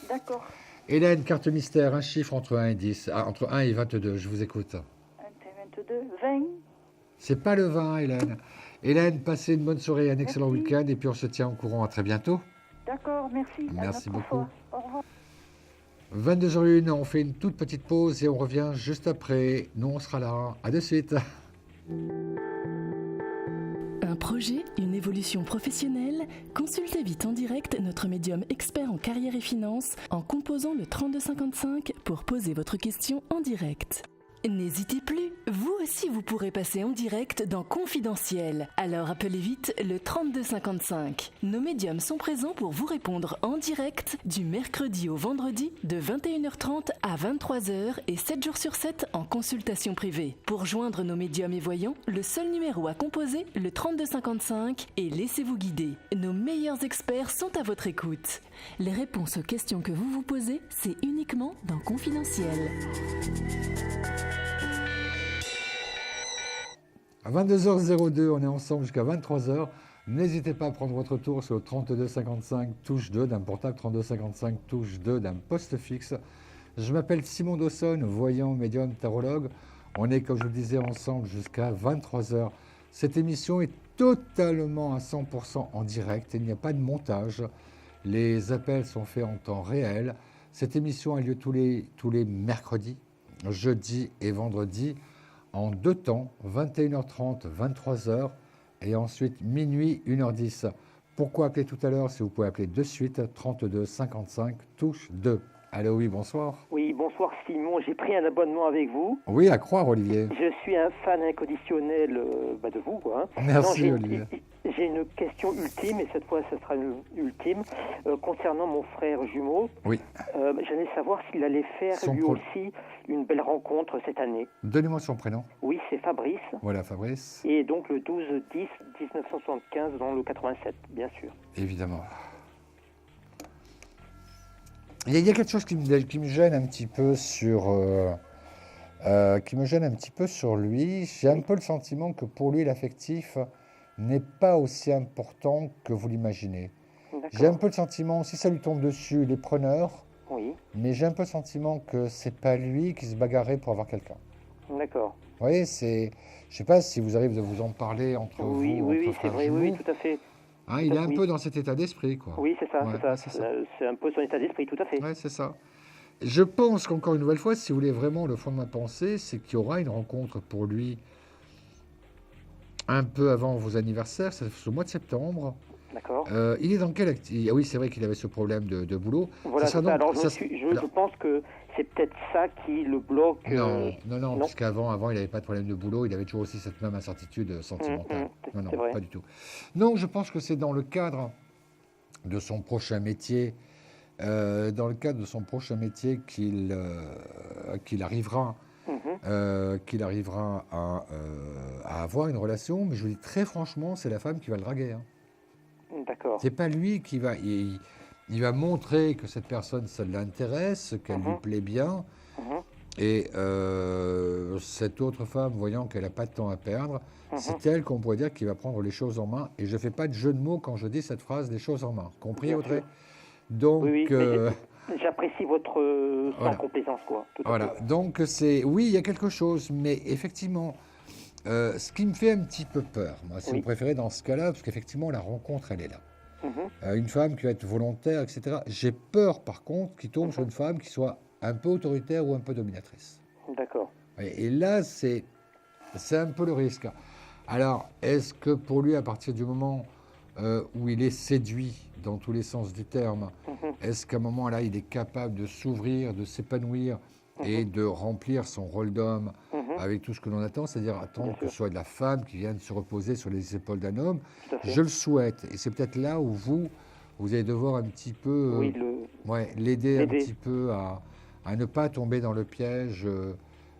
D'accord. Hélène, carte mystère, un chiffre entre 1 et 10, entre 1 et 22, je vous écoute. 1 et 22, 20. C'est pas le 20, Hélène. Hélène, passez une bonne soirée, un excellent week-end, et puis on se tient au courant. À très bientôt. D'accord, merci. Merci beaucoup. Fois. Au revoir. 22h01, on fait une toute petite pause et on revient juste après. Nous, on sera là. À de suite. Un projet, une évolution professionnelle? Consultez vite en direct notre médium expert en carrière et finance en composant le 3255 pour poser votre question en direct. N'hésitez plus, vous aussi vous pourrez passer en direct dans Confidentiel. Alors appelez vite le 3255. Nos médiums sont présents pour vous répondre en direct du mercredi au vendredi de 21h30 à 23h et 7 jours sur 7 en consultation privée. Pour joindre nos médiums et voyants, le seul numéro à composer, le 3255, et laissez-vous guider. Nos meilleurs experts sont à votre écoute. Les réponses aux questions que vous vous posez, c'est uniquement dans Confidentiel. À 22h02, on est ensemble jusqu'à 23h. N'hésitez pas à prendre votre tour sur le 3255 touche 2 d'un portable, 3255 touche 2 d'un poste fixe. Je m'appelle Simon Dawson, voyant, médium, tarologue. On est, comme je vous le disais, ensemble jusqu'à 23h. Cette émission est totalement à 100% en direct. Il n'y a pas de montage. Les appels sont faits en temps réel. Cette émission a lieu tous les mercredis, jeudi et vendredi, en 2 temps, 21h30, 23h, et ensuite minuit, 1h10. Pourquoi appeler tout à l'heure si vous pouvez appeler de suite, 32 55, touche 2. Allô, oui, bonsoir. Oui, bonsoir Simon, j'ai pris un abonnement avec vous. Oui, à croire, Olivier. Je suis un fan inconditionnel de vous, quoi. Merci, Olivier. J'ai une question ultime, et cette fois, ce sera une ultime, concernant mon frère jumeau. Oui. J'allais savoir s'il allait faire aussi une belle rencontre cette année. Donnez-moi son prénom. Oui, c'est Fabrice. Voilà, Fabrice. Et donc le 12-10-1975 dans le 87, bien sûr. Évidemment. Il y a quelque chose qui me gêne un petit peu sur lui. J'ai un peu le sentiment que pour lui, l'affectif n'est pas aussi important que vous l'imaginez. J'ai un peu le sentiment, si ça lui tombe dessus, il est preneur. Oui. Mais j'ai un peu le sentiment que c'est pas lui qui se bagarrait pour avoir quelqu'un. D'accord. Vous voyez, je sais pas si vous arrivez de vous en parler entre vous. Oui, c'est vrai, oui, tout à fait. Hein, il est un peu dans cet état d'esprit, quoi. Oui, c'est ça, c'est un peu son état d'esprit, tout à fait. Oui, c'est ça. Je pense qu'encore une nouvelle fois, si vous voulez vraiment le fond de ma pensée, c'est qu'il y aura une rencontre pour lui un peu avant vos anniversaires, c'est ce mois de septembre. D'accord. Il est dans quelle activité? Ah oui, c'est vrai qu'il avait ce problème de boulot. Voilà, c'est ça. Alors, je pense que c'est peut-être ça qui le bloque. Non, parce qu'avant, il n'avait pas de problème de boulot. Il avait toujours aussi cette même incertitude sentimentale. Non, pas du tout. Non, je pense que c'est dans le cadre de son prochain métier, qu'il arrivera à avoir une relation. Mais je vous dis très franchement, c'est la femme qui va le draguer. Hein. D'accord. C'est pas lui qui va... Il va montrer que cette personne, ça l'intéresse, qu'elle lui plaît bien. Et cette autre femme, voyant qu'elle n'a pas de temps à perdre, c'est elle qu'on pourrait dire qui va prendre les choses en main. Et je ne fais pas de jeu de mots quand je dis cette phrase, les choses en main. Compris, Audrey? Donc... Oui, j'apprécie votre sans complaisance, quoi. Voilà. Donc, oui, il y a quelque chose, mais effectivement... ce qui me fait un petit peu peur, moi, si vous préférez, dans ce cas-là, parce qu'effectivement, la rencontre, elle est là. Une femme qui va être volontaire, etc. J'ai peur, par contre, qu'il tombe sur une femme qui soit un peu autoritaire ou un peu dominatrice. D'accord. Et là, c'est un peu le risque. Alors, est-ce que pour lui, à partir du moment où il est séduit dans tous les sens du terme, est-ce qu'à un moment là, il est capable de s'ouvrir, de s'épanouir et de remplir son rôle d'homme avec tout ce que l'on attend, c'est-à-dire attendre que ce soit de la femme qui vienne se reposer sur les épaules d'un homme? Je le souhaite. Et c'est peut-être là où vous allez devoir un petit peu l'aider un petit peu à ne pas tomber dans le piège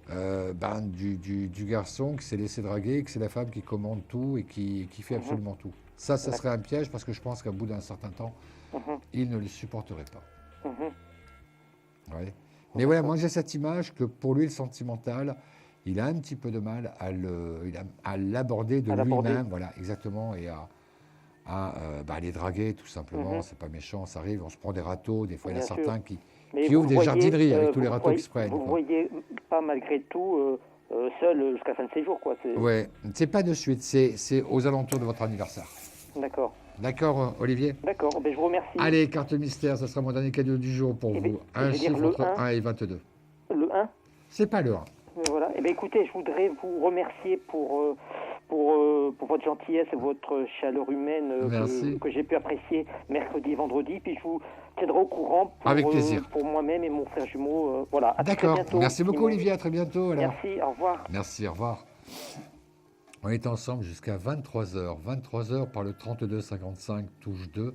du garçon qui s'est laissé draguer, que c'est la femme qui commande tout et qui fait absolument tout. Ça serait un piège parce que je pense qu'à bout d'un certain temps, il ne le supporterait pas. Ouais. Mais voilà, moi j'ai cette image que pour lui, le sentimental, il a un petit peu de mal à l'aborder de lui-même, voilà, exactement, et à les draguer tout simplement. C'est pas méchant, ça arrive, on se prend des râteaux, des fois il y en a certains qui ouvrent des jardineries avec tous les râteaux qui se prennent. Vous ne voyez pas malgré tout seul jusqu'à la fin de ses jours, quoi. Ouais, c'est pas de suite, c'est aux alentours de votre anniversaire. D'accord. D'accord, Olivier? D'accord, ben, je vous remercie. Allez, carte mystère, ça sera mon dernier cadeau du jour pour vous. Un chiffre entre 1 et 22. Le 1? C'est pas le 1. Voilà. Eh bien, écoutez, je voudrais vous remercier pour votre gentillesse et votre chaleur humaine que j'ai pu apprécier mercredi et vendredi. Puis je vous tiendrai au courant avec plaisir. Pour moi-même et mon frère jumeau. Voilà. D'accord. Merci beaucoup, Olivier. À très bientôt. Alors. Merci. Au revoir. Merci. Au revoir. On est ensemble jusqu'à 23h. 23h par le 32 55 touche 2.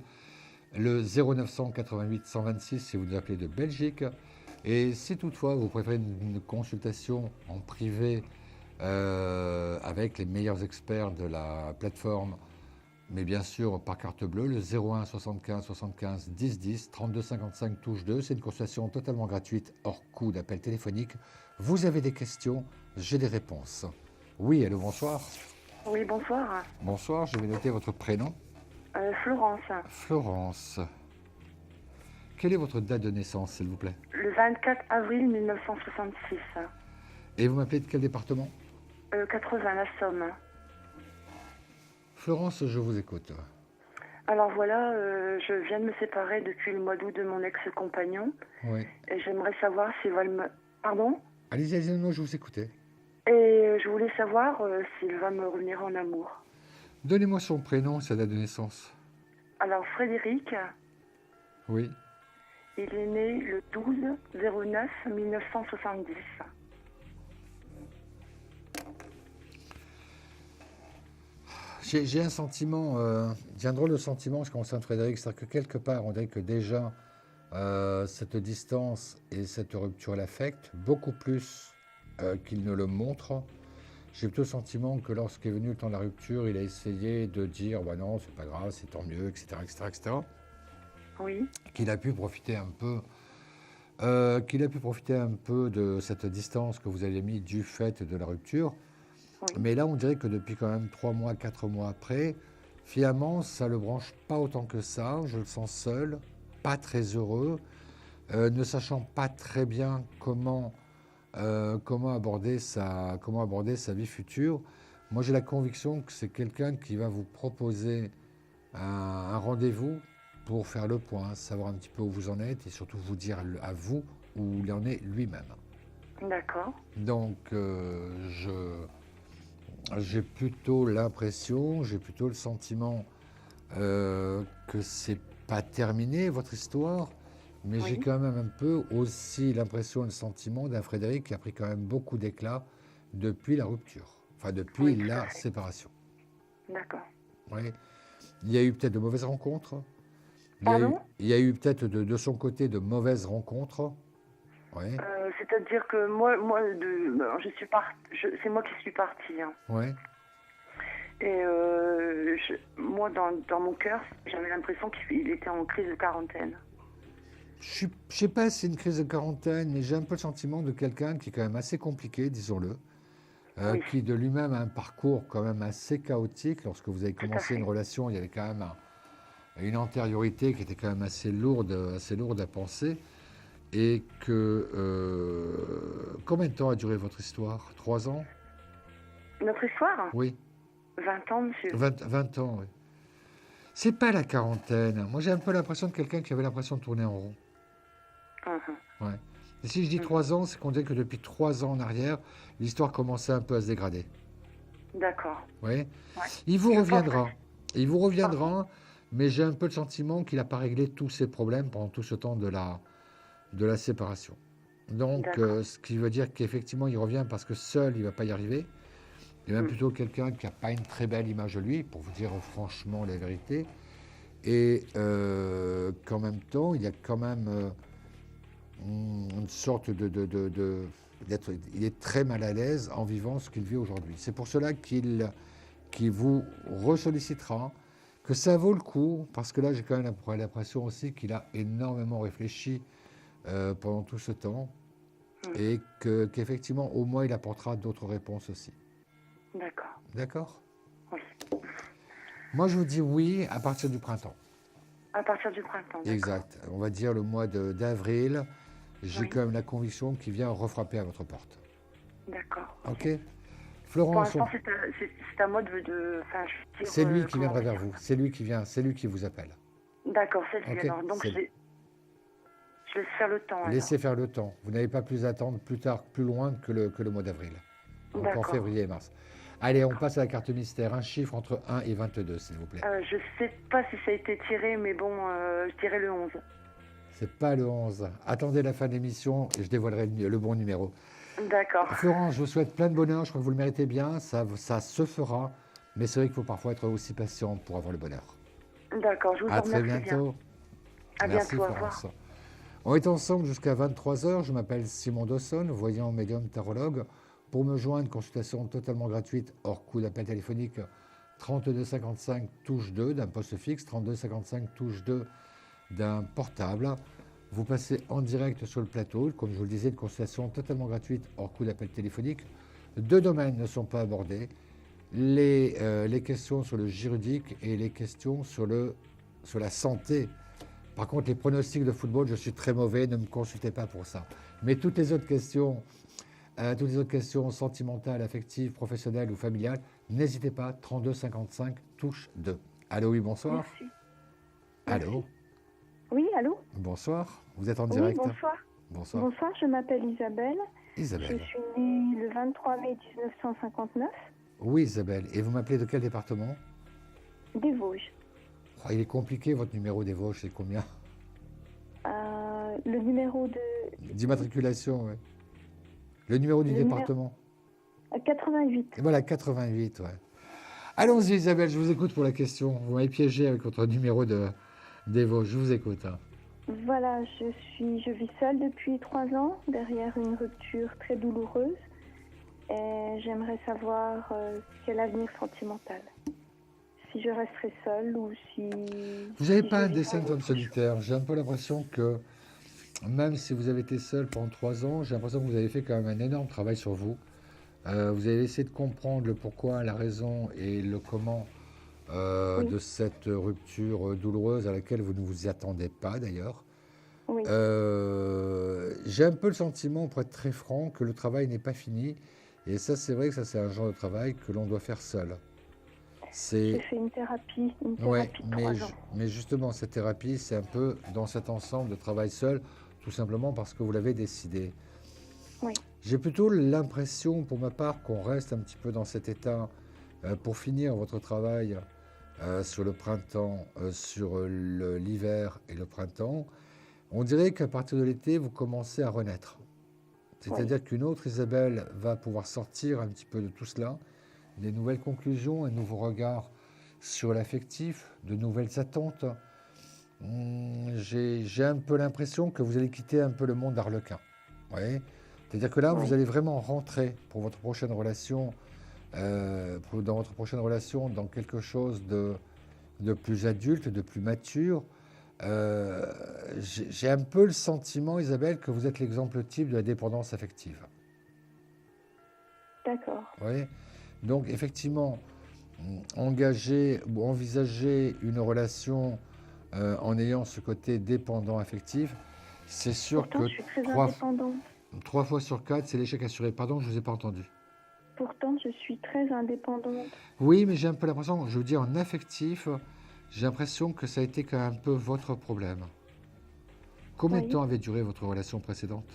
Le 0988 126 si vous nous appelez de Belgique. Et si toutefois vous préférez une consultation en privé avec les meilleurs experts de la plateforme, mais bien sûr par carte bleue, le 01 75 75 10 10 32 55 touche 2, c'est une consultation totalement gratuite, hors coût d'appel téléphonique. Vous avez des questions, j'ai des réponses. Oui, allô, bonsoir. Oui, bonsoir. Bonsoir, je vais noter votre prénom. Florence. Florence. Quelle est votre date de naissance, s'il vous plaît? Le 24 avril 1966. Et vous m'appelez de quel département? 80, la Somme. Florence, je vous écoute. Alors voilà, je viens de me séparer depuis le mois d'août de mon ex-compagnon. Oui. Et j'aimerais savoir s'il va me... Pardon? Allez-y, non, je vous écoutais. Et je voulais savoir s'il va me revenir en amour. Donnez-moi son prénom, sa date de naissance. Alors, Frédéric. Oui. Il est né le 12/09/1970. J'ai un sentiment, j'ai un drôle de sentiment en ce qui concerne Frédéric, c'est-à-dire que quelque part, on dirait que déjà, cette distance et cette rupture l'affectent beaucoup plus qu'il ne le montre. J'ai plutôt le sentiment que lorsqu'est venu le temps de la rupture, il a essayé de dire bah non, c'est pas grave, c'est tant mieux, etc., etc., etc. Oui. Qu'il a pu profiter un peu, de cette distance que vous avez mis du fait de la rupture. Oui. Mais là, on dirait que depuis quand même 3 mois, 4 mois après, finalement, ça ne le branche pas autant que ça. Je le sens seul, pas très heureux, ne sachant pas très bien comment aborder sa vie future. Moi, j'ai la conviction que c'est quelqu'un qui va vous proposer un rendez-vous pour faire le point, savoir un petit peu où vous en êtes et surtout vous dire à vous où il en est lui-même. D'accord. Donc, j'ai plutôt l'impression, j'ai plutôt le sentiment que c'est pas terminé votre histoire, mais oui. J'ai quand même un peu aussi l'impression, le sentiment d'un Frédéric qui a pris quand même beaucoup d'éclat depuis la rupture, enfin depuis la séparation. D'accord. Oui. Il y a eu peut-être de mauvaises rencontres. Pardon ? Il y a eu peut-être de son côté de mauvaises rencontres. Oui. C'est-à-dire que moi c'est moi qui suis partie. Hein. Oui. Et moi, dans mon cœur, j'avais l'impression qu'il était en crise de quarantaine. Je ne sais pas si c'est une crise de quarantaine, mais j'ai un peu le sentiment de quelqu'un qui est quand même assez compliqué, disons-le, oui. Qui de lui-même a un parcours quand même assez chaotique. Lorsque vous avez commencé une relation, il y avait quand même une antériorité qui était quand même assez lourde à penser. Et que... combien de temps a duré votre histoire? 3 ans? Notre histoire? Oui. 20 ans, monsieur. 20 ans, oui. C'est pas la quarantaine. Moi, j'ai un peu l'impression de quelqu'un qui avait l'impression de tourner en rond. Ouais. Et si je dis 3 ans, c'est qu'on dit que depuis 3 ans en arrière, l'histoire commençait un peu à se dégrader. D'accord. Oui. Ouais. Il vous reviendra. Il vous reviendra, mais j'ai un peu le sentiment qu'il n'a pas réglé tous ses problèmes pendant tout ce temps de la séparation. Donc, ce qui veut dire qu'effectivement, il revient parce que seul, il ne va pas y arriver. Il est même plutôt quelqu'un qui n'a pas une très belle image de lui, pour vous dire franchement la vérité. Et qu'en même temps, il y a quand même une sorte il est très mal à l'aise en vivant ce qu'il vit aujourd'hui. C'est pour cela qu'il vous ressollicitera, que ça vaut le coup, parce que là, j'ai quand même l'impression aussi qu'il a énormément réfléchi pendant tout ce temps, et qu'effectivement, au moins, il apportera d'autres réponses aussi. D'accord. D'accord ? Oui. Moi, je vous dis oui à partir du printemps. À partir du printemps. Exact. On va dire le mois d'avril. J'ai quand même la conviction qu'il vient refrapper à votre porte. D'accord. Ok. Florence. Pour l'instant, c'est à moi de c'est lui qui viendra vers vous. C'est lui qui vient. C'est lui qui vous appelle. D'accord, c'est lui. Alors. Donc je laisse faire le temps. Laissez faire le temps. Vous n'avez pas plus à attendre plus loin que le mois d'avril. Donc en février et mars. Allez, on passe à la carte mystère. Un chiffre entre 1 et 22, s'il vous plaît. Je ne sais pas si ça a été tiré, mais bon, je dirais le 11. C'est pas le 11. Attendez la fin de l'émission et je dévoilerai le bon numéro. D'accord. Florence, je vous souhaite plein de bonheur. Je crois que vous le méritez bien. Ça se fera. Mais c'est vrai qu'il faut parfois être aussi patient pour avoir le bonheur. D'accord, je vous remercie. À très bientôt. À Merci, bientôt, Florence. On est ensemble jusqu'à 23h. Je m'appelle Simon Dawson, voyant médium tarologue. Pour me joindre, consultation totalement gratuite, hors coût d'appel téléphonique, 32 55 touche 2 d'un poste fixe, 32 55 touche 2 d'un portable. Vous passez en direct sur le plateau, comme je vous le disais, une consultation totalement gratuite, hors coût d'appel téléphonique. 2 domaines ne sont pas abordés, les questions sur le juridique et les questions sur la santé. Par contre, les pronostics de football, je suis très mauvais, ne me consultez pas pour ça. Mais toutes les autres questions sentimentales, affectives, professionnelles ou familiales, n'hésitez pas, 32 55 touche 2. Allô, oui, bonsoir. Merci. Allô. Oui, allô. Bonsoir, vous êtes en direct. Oui, bonsoir. Bonsoir. Bonsoir, je m'appelle Isabelle. Isabelle. Je suis née le 23 mai 1959. Oui, Isabelle. Et vous m'appelez de quel département? Des Vosges. Oh, il est compliqué, votre numéro des Vosges, c'est combien? Le numéro d'immatriculation, oui. Le numéro du département? 88. Et voilà, 88, ouais. Allons-y, Isabelle, je vous écoute pour la question. Vous m'avez piégé avec votre numéro des Vosges. Je vous écoute. Hein. Voilà, je vis seule depuis 3 ans, derrière une rupture très douloureuse. Et j'aimerais savoir quel avenir sentimental. Si je resterai seule ou si... Vous n'avez pas un dessin d'homme solitaire. J'ai un peu l'impression que, même si vous avez été seule pendant 3 ans, j'ai l'impression que vous avez fait quand même un énorme travail sur vous. Vous avez essayé de comprendre le pourquoi, la raison et le comment de cette rupture douloureuse à laquelle vous ne vous y attendez pas d'ailleurs. Oui. J'ai un peu le sentiment, pour être très franc, que le travail n'est pas fini. Et ça, c'est vrai que ça, c'est un genre de travail que l'on doit faire seul. J'ai fait une thérapie de 3 ans. Mais justement, cette thérapie, c'est un peu dans cet ensemble de travail seul, tout simplement parce que vous l'avez décidé. Oui. J'ai plutôt l'impression, pour ma part, qu'on reste un petit peu dans cet état pour finir votre travail sur le printemps, sur l'hiver et le printemps. On dirait qu'à partir de l'été, vous commencez à renaître. C'est-à-dire qu'une autre Isabelle va pouvoir sortir un petit peu de tout cela, des nouvelles conclusions, un nouveau regard sur l'affectif, de nouvelles attentes. J'ai un peu l'impression que vous allez quitter un peu le monde d'Arlequin. Ouais. C'est-à-dire que là, vous allez vraiment rentrer pour votre prochaine relation, dans votre prochaine relation, dans quelque chose de plus adulte, de plus mature. J'ai un peu le sentiment, Isabelle, que vous êtes l'exemple type de la dépendance affective. D'accord. Oui. Donc, effectivement, engager ou envisager une relation en ayant ce côté dépendant affectif, c'est sûr Pourtant, que je suis très indépendante. 3 fois sur 4, c'est l'échec assuré. Pardon, je ne vous ai pas entendu. Pourtant, je suis très indépendante. Oui, mais j'ai un peu l'impression, je vous dis en affectif, j'ai l'impression que ça a été quand même un peu votre problème. Combien de temps avait duré votre relation précédente?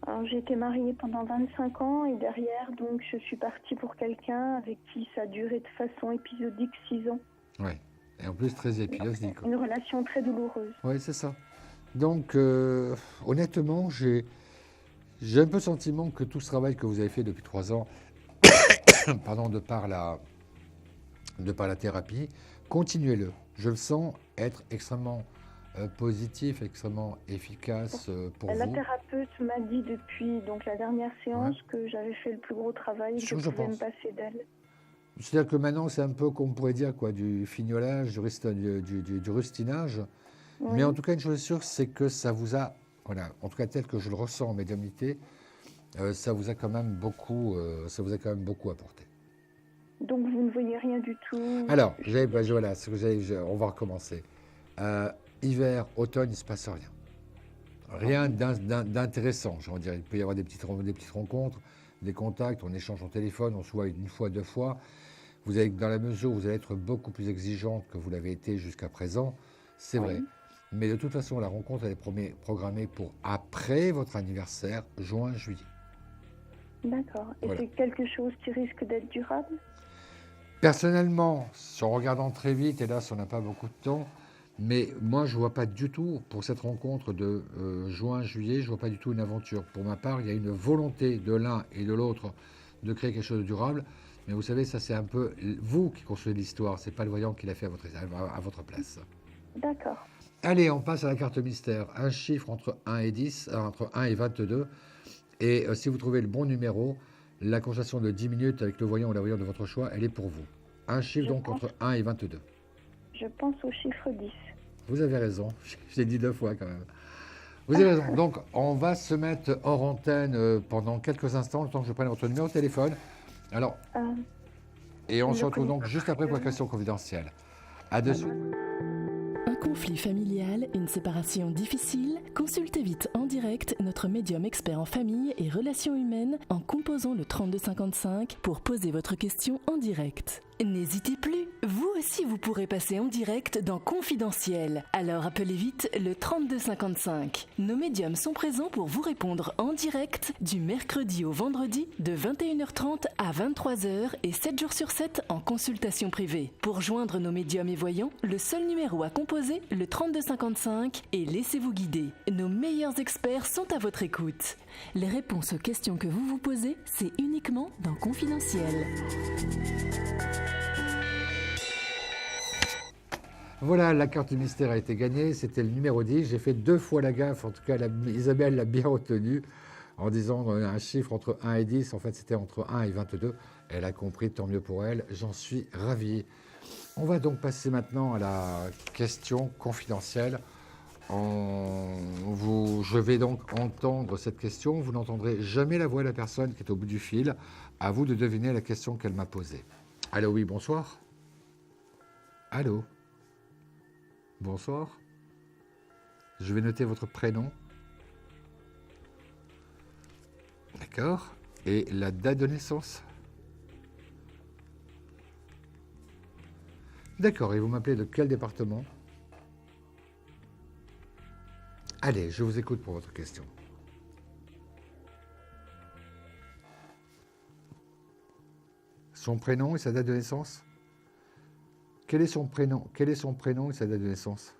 Alors, j'ai été mariée pendant 25 ans et derrière, donc, je suis partie pour quelqu'un avec qui ça a duré de façon épisodique 6 ans. Oui, et en plus très épisodique. Une relation très douloureuse. Oui, c'est ça. Donc, honnêtement, j'ai un peu le sentiment que tout ce travail que vous avez fait depuis 3 ans, pardon, de par la thérapie, continuez-le. Je le sens être extrêmement positif, extrêmement efficace pour La vous. thérapeute m'a dit depuis donc, la dernière séance que j'avais fait le plus gros travail et que je pouvais me passer d'elle. C'est-à-dire que maintenant, c'est un peu, comme on pourrait dire, quoi, du fignolage, du rustinage. Oui. Mais en tout cas, une chose est sûre, c'est que ça vous a, voilà, en tout cas tel que je le ressens en médiumnité, ça vous a quand même beaucoup apporté. Donc vous ne voyez rien du tout. Alors, voilà, on va recommencer. Hiver, automne, il ne se passe rien. Rien d'intéressant, j'ai envie de dire. Il peut y avoir des petites rencontres, des contacts, on échange en téléphone, on se voit 1 fois, 2 fois. Vous allez, dans la mesure où vous allez être beaucoup plus exigeante que vous l'avez été jusqu'à présent, c'est vrai. Mais de toute façon, la rencontre elle est programmée pour après votre anniversaire, juin-juillet. D'accord. Et voilà. C'est quelque chose qui risque d'être durable? Personnellement, en regardant très vite, hélas, on n'a pas beaucoup de temps, mais moi, je ne vois pas du tout, pour cette rencontre de juin-juillet, je ne vois pas du tout une aventure. Pour ma part, il y a une volonté de l'un et de l'autre de créer quelque chose de durable, mais vous savez, ça c'est un peu vous qui construisez l'histoire, ce n'est pas le voyant qui l'a fait à votre place. D'accord. Allez, on passe à la carte mystère. Un chiffre entre 1 et 10, entre 1 et 22, et si vous trouvez le bon numéro, la conversation de 10 minutes avec le voyant ou la voyante de votre choix, elle est pour vous. Un chiffre donc entre 1 et 22. Je pense au chiffre 10. Vous avez raison, je l'ai dit 2 fois quand même. Vous avez raison. Donc, on va se mettre hors antenne pendant quelques instants, le temps que je prenne votre numéro de téléphone. Alors, et on se retrouve donc juste après pour la question confidentielle. À de suite. Un conflit familial, une séparation difficile? Consultez vite en direct notre médium expert en famille et relations humaines en composant le 3255 pour poser votre question en direct. N'hésitez plus, vous aussi vous pourrez passer en direct dans Confidentiel. Alors appelez vite le 3255. Nos médiums sont présents pour vous répondre en direct du mercredi au vendredi de 21h30 à 23h et 7 jours sur 7 en consultation privée. Pour joindre nos médiums et voyants, le seul numéro à composer, le 3255 et laissez-vous guider. Nos meilleurs experts sont à votre écoute. Les réponses aux questions que vous vous posez, c'est uniquement dans Confidentiel. Voilà, la carte du mystère a été gagnée, c'était le numéro 10. J'ai fait 2 fois la gaffe, en tout cas Isabelle l'a bien retenu en disant un chiffre entre 1 et 10, en fait c'était entre 1 et 22. Elle a compris, tant mieux pour elle, j'en suis ravi. On va donc passer maintenant à la question confidentielle. Je vais donc entendre cette question, vous n'entendrez jamais la voix de la personne qui est au bout du fil. À vous de deviner la question qu'elle m'a posée. Allô, oui, bonsoir. Allô. Bonsoir. Je vais noter votre prénom. D'accord. Et la date de naissance. D'accord. Et vous m'appelez de quel département? Allez, je vous écoute pour votre question. Son prénom et sa date de naissance? Quel est son prénom et sa date de naissance?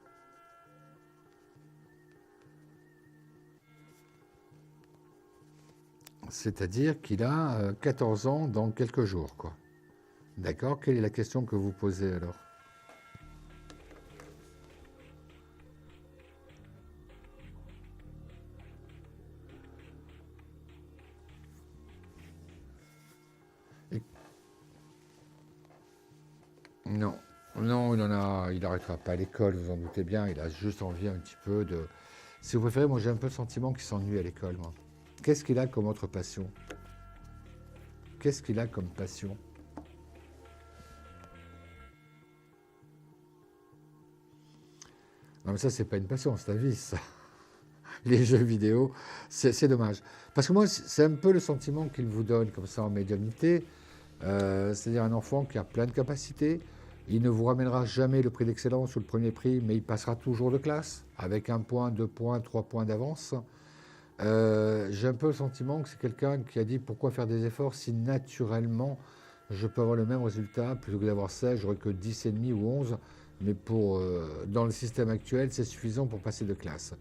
C'est-à-dire qu'il a 14 ans dans quelques jours, quoi. D'accord? Quelle est la question que vous posez alors? Non, il n'arrêtera pas à l'école, vous en doutez bien, il a juste envie un petit peu de... Si vous préférez, moi j'ai un peu le sentiment qu'il s'ennuie à l'école, moi. Qu'est-ce qu'il a comme autre passion? Qu'est-ce qu'il a comme passion? Non mais ça, c'est pas une passion, c'est un vice, ça. Les jeux vidéo, c'est dommage. Parce que moi, c'est un peu le sentiment qu'il vous donne, comme ça, en médiumnité. C'est-à-dire un enfant qui a plein de capacités. Il ne vous ramènera jamais le prix d'excellence ou le premier prix, mais il passera toujours de classe, avec 1 point, 2 points, 3 points d'avance. J'ai un peu le sentiment que c'est quelqu'un qui a dit pourquoi faire des efforts si naturellement je peux avoir le même résultat, plutôt que d'avoir 16, j'aurais que 10,5 ou 11, mais dans le système actuel, c'est suffisant pour passer de classe.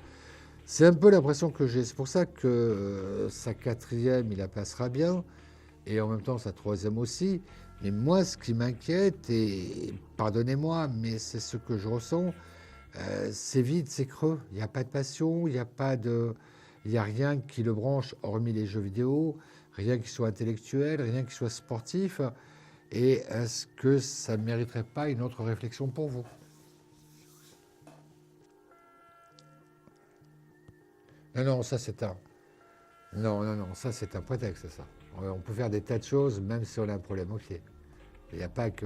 C'est un peu l'impression que j'ai. C'est pour ça que sa 4e, il la passera bien, et en même temps sa 3e aussi. Mais moi, ce qui m'inquiète, et pardonnez-moi, mais c'est ce que je ressens, c'est vide, c'est creux. Il n'y a pas de passion, il n'y a rien qui le branche, hormis les jeux vidéo, rien qui soit intellectuel, rien qui soit sportif. Et est-ce que ça ne mériterait pas une autre réflexion pour vous? Non, ça c'est un... Non, ça c'est un prétexte, ça. On peut faire des tas de choses, même si on a un problème au pied. Il n'y a pas que...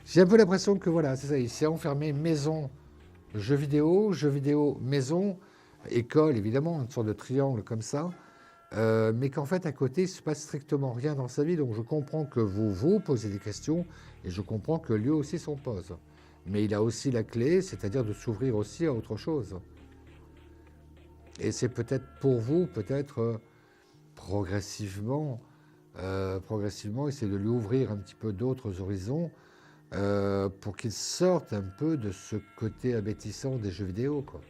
J'ai un peu l'impression que voilà, c'est ça, il s'est enfermé maison, jeux vidéo, maison, école, évidemment, une sorte de triangle comme ça, mais qu'en fait, à côté, il ne se passe strictement rien dans sa vie. Donc je comprends que vous posez des questions, et je comprends que lui aussi s'en pose. Mais il a aussi la clé, c'est-à-dire de s'ouvrir aussi à autre chose. Et c'est peut-être pour vous, progressivement, essayer de lui ouvrir un petit peu d'autres horizons pour qu'il sorte un peu de ce côté abétissant des jeux vidéo, quoi.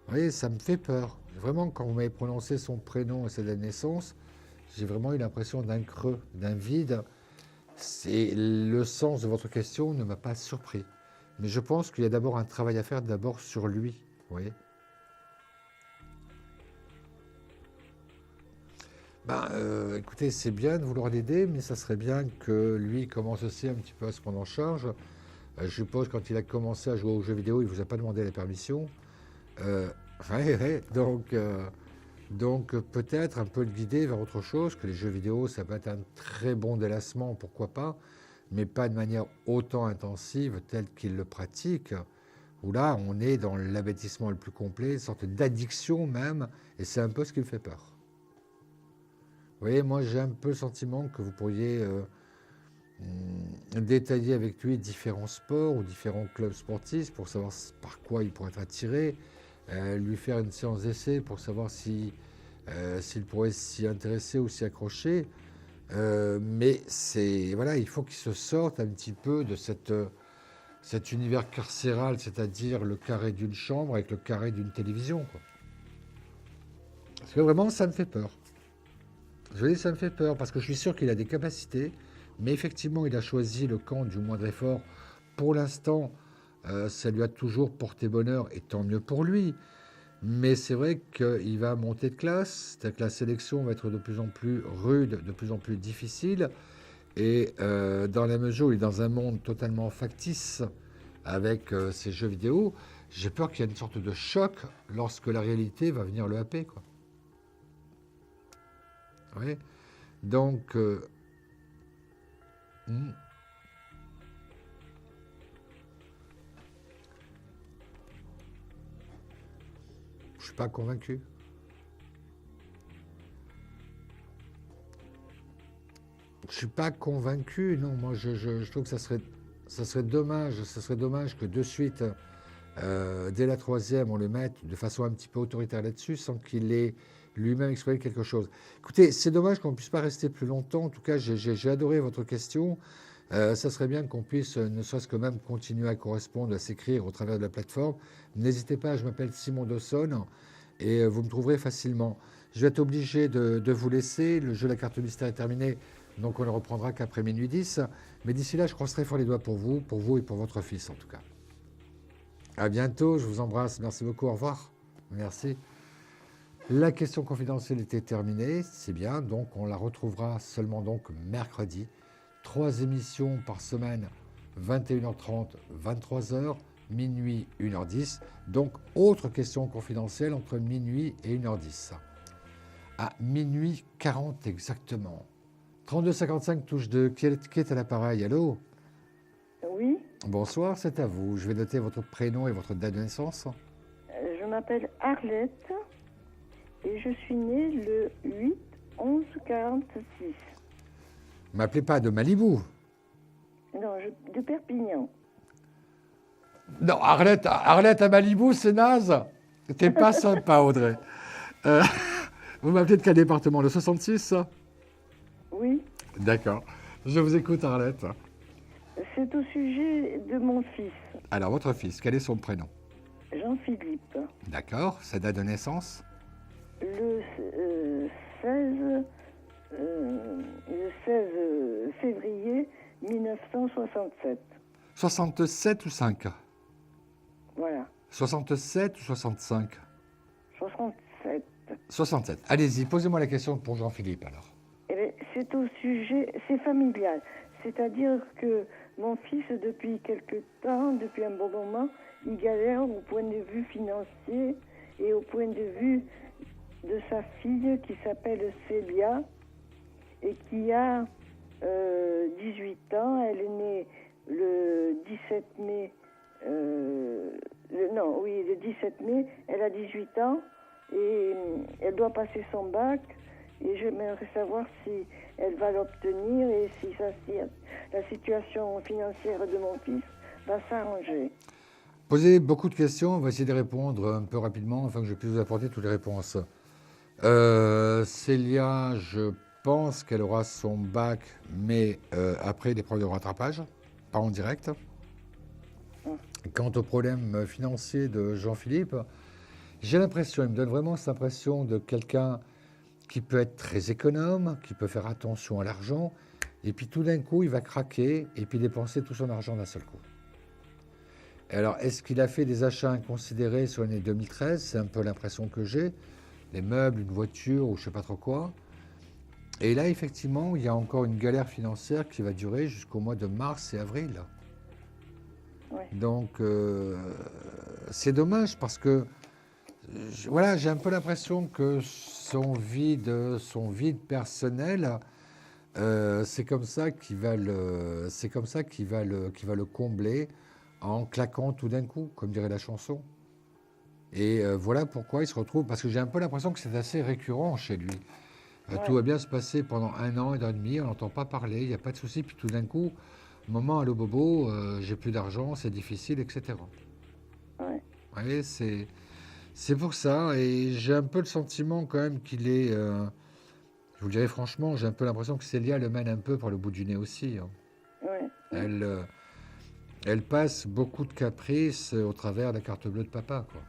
Vous voyez, ça me fait peur. Vraiment, quand vous m'avez prononcé son prénom et sa date de naissance, j'ai vraiment eu l'impression d'un creux, d'un vide. Le sens de votre question ne m'a pas surpris. Mais je pense qu'il y a d'abord un travail à faire d'abord sur lui, vous voyez. Écoutez, c'est bien de vouloir l'aider, mais ça serait bien que lui commence aussi un petit peu à se prendre en charge. Je suppose quand il a commencé à jouer aux jeux vidéo, il ne vous a pas demandé la permission. Donc peut-être un peu le guider vers autre chose, que les jeux vidéo, ça peut être un très bon délassement, pourquoi pas, mais pas de manière autant intensive telle qu'il le pratique, où là, on est dans l'abêtissement le plus complet, une sorte d'addiction même, et c'est un peu ce qui me fait peur. Vous voyez, moi j'ai un peu le sentiment que vous pourriez détailler avec lui différents sports ou différents clubs sportifs pour savoir par quoi il pourrait être attiré, lui faire une séance d'essai pour savoir s'il pourrait s'y intéresser ou s'y accrocher. Mais il faut qu'il se sorte un petit peu de cet univers carcéral, c'est-à-dire le carré d'une chambre avec le carré d'une télévision, quoi. Parce que vraiment, ça me fait peur. Je dis ça me fait peur parce que je suis sûr qu'il a des capacités, mais effectivement, il a choisi le camp du moindre effort. Pour l'instant, ça lui a toujours porté bonheur, et tant mieux pour lui. Mais c'est vrai qu'il va monter de classe, c'est-à-dire que la sélection va être de plus en plus rude, de plus en plus difficile. Et dans la mesure où il est dans un monde totalement factice avec ces jeux vidéo, j'ai peur qu'il y ait une sorte de choc lorsque la réalité va venir le happer, quoi. Oui. Donc, je ne suis pas convaincu. Je suis pas convaincu, non. Moi, je trouve que ça serait dommage que de suite, dès la 3e, on le mette de façon un petit peu autoritaire là-dessus, sans qu'il ait lui-même exprimé quelque chose. Écoutez, c'est dommage qu'on ne puisse pas rester plus longtemps. En tout cas, j'ai adoré votre question. Ça serait bien qu'on puisse, ne serait-ce que même, continuer à correspondre, à s'écrire au travers de la plateforme. N'hésitez pas, je m'appelle Simon Dawson et vous me trouverez facilement. Je vais être obligé de vous laisser. Le jeu de la carte mystère est terminé, donc on ne reprendra qu'après minuit 10. Mais d'ici là, je croise très fort les doigts pour vous et pour votre fils en tout cas. À bientôt, je vous embrasse. Merci beaucoup, au revoir. Merci. La question confidentielle était terminée, c'est bien, donc on la retrouvera seulement donc mercredi. 3 émissions par semaine, 21h30, 23h, minuit, 1h10. Donc autre question confidentielle entre minuit et 1h10. À minuit 40 exactement. 3255 touche 2, qui est à l'appareil, allô? Oui. Bonsoir, c'est à vous. Je vais noter votre prénom et votre date de naissance. Je m'appelle Arlette. Et je suis née le 8/11/46. M'appelez pas de Malibu. Non, de Perpignan. Non, Arlette à Malibu, c'est naze. T'es pas sympa, Audrey. Euh, vous m'appelez de quel département? Le 66? Oui. D'accord. Je vous écoute, Arlette. C'est au sujet de mon fils. Alors, votre fils, quel est son prénom? Jean-Philippe. D'accord. Sa date de naissance? Le 16 février 1967. 67 ou 5? Voilà. 67 ou 65? 67. 67. Allez-y, posez-moi la question pour Jean-Philippe, alors. Eh bien, c'est au sujet, c'est familial. C'est-à-dire que mon fils, depuis quelque temps, depuis un bon moment, il galère au point de vue financier et au point de vue de sa fille qui s'appelle Célia et qui a 18 ans. Elle est née le 17 mai. Le 17 mai, elle a 18 ans et elle doit passer son bac. Et j'aimerais savoir si elle va l'obtenir et si la situation financière de mon fils va s'arranger. Posez beaucoup de questions, on va essayer de répondre un peu rapidement afin que je puisse vous apporter toutes les réponses. Célia, je pense qu'elle aura son bac, mais après l'épreuve de rattrapage, pas en direct. Quant au problème financier de Jean-Philippe, j'ai l'impression, il me donne vraiment cette impression de quelqu'un qui peut être très économe, qui peut faire attention à l'argent, et puis tout d'un coup, il va craquer et puis dépenser tout son argent d'un seul coup. Alors, est-ce qu'il a fait des achats inconsidérés sur l'année 2013? C'est un peu l'impression que j'ai. Des meubles, une voiture ou je ne sais pas trop quoi. Et là, effectivement, il y a encore une galère financière qui va durer jusqu'au mois de mars et avril. Oui. Donc, c'est dommage parce que voilà, j'ai un peu l'impression que son vide personnel, c'est comme ça qu'il va le combler en claquant tout d'un coup, comme dirait la chanson. Et voilà pourquoi il se retrouve, parce que j'ai un peu l'impression que c'est assez récurrent chez lui. Tout va bien se passer pendant 1 an et demi, on n'entend pas parler, il n'y a pas de souci, puis tout d'un coup, maman, allô bobo, j'ai plus d'argent, c'est difficile, etc. Ouais. Vous voyez, c'est pour ça, et j'ai un peu le sentiment quand même qu'il est, je vous le dirai franchement, j'ai un peu l'impression que Célia le mène un peu par le bout du nez aussi. Hein. Ouais. Elle passe beaucoup de caprices au travers de la carte bleue de papa, quoi.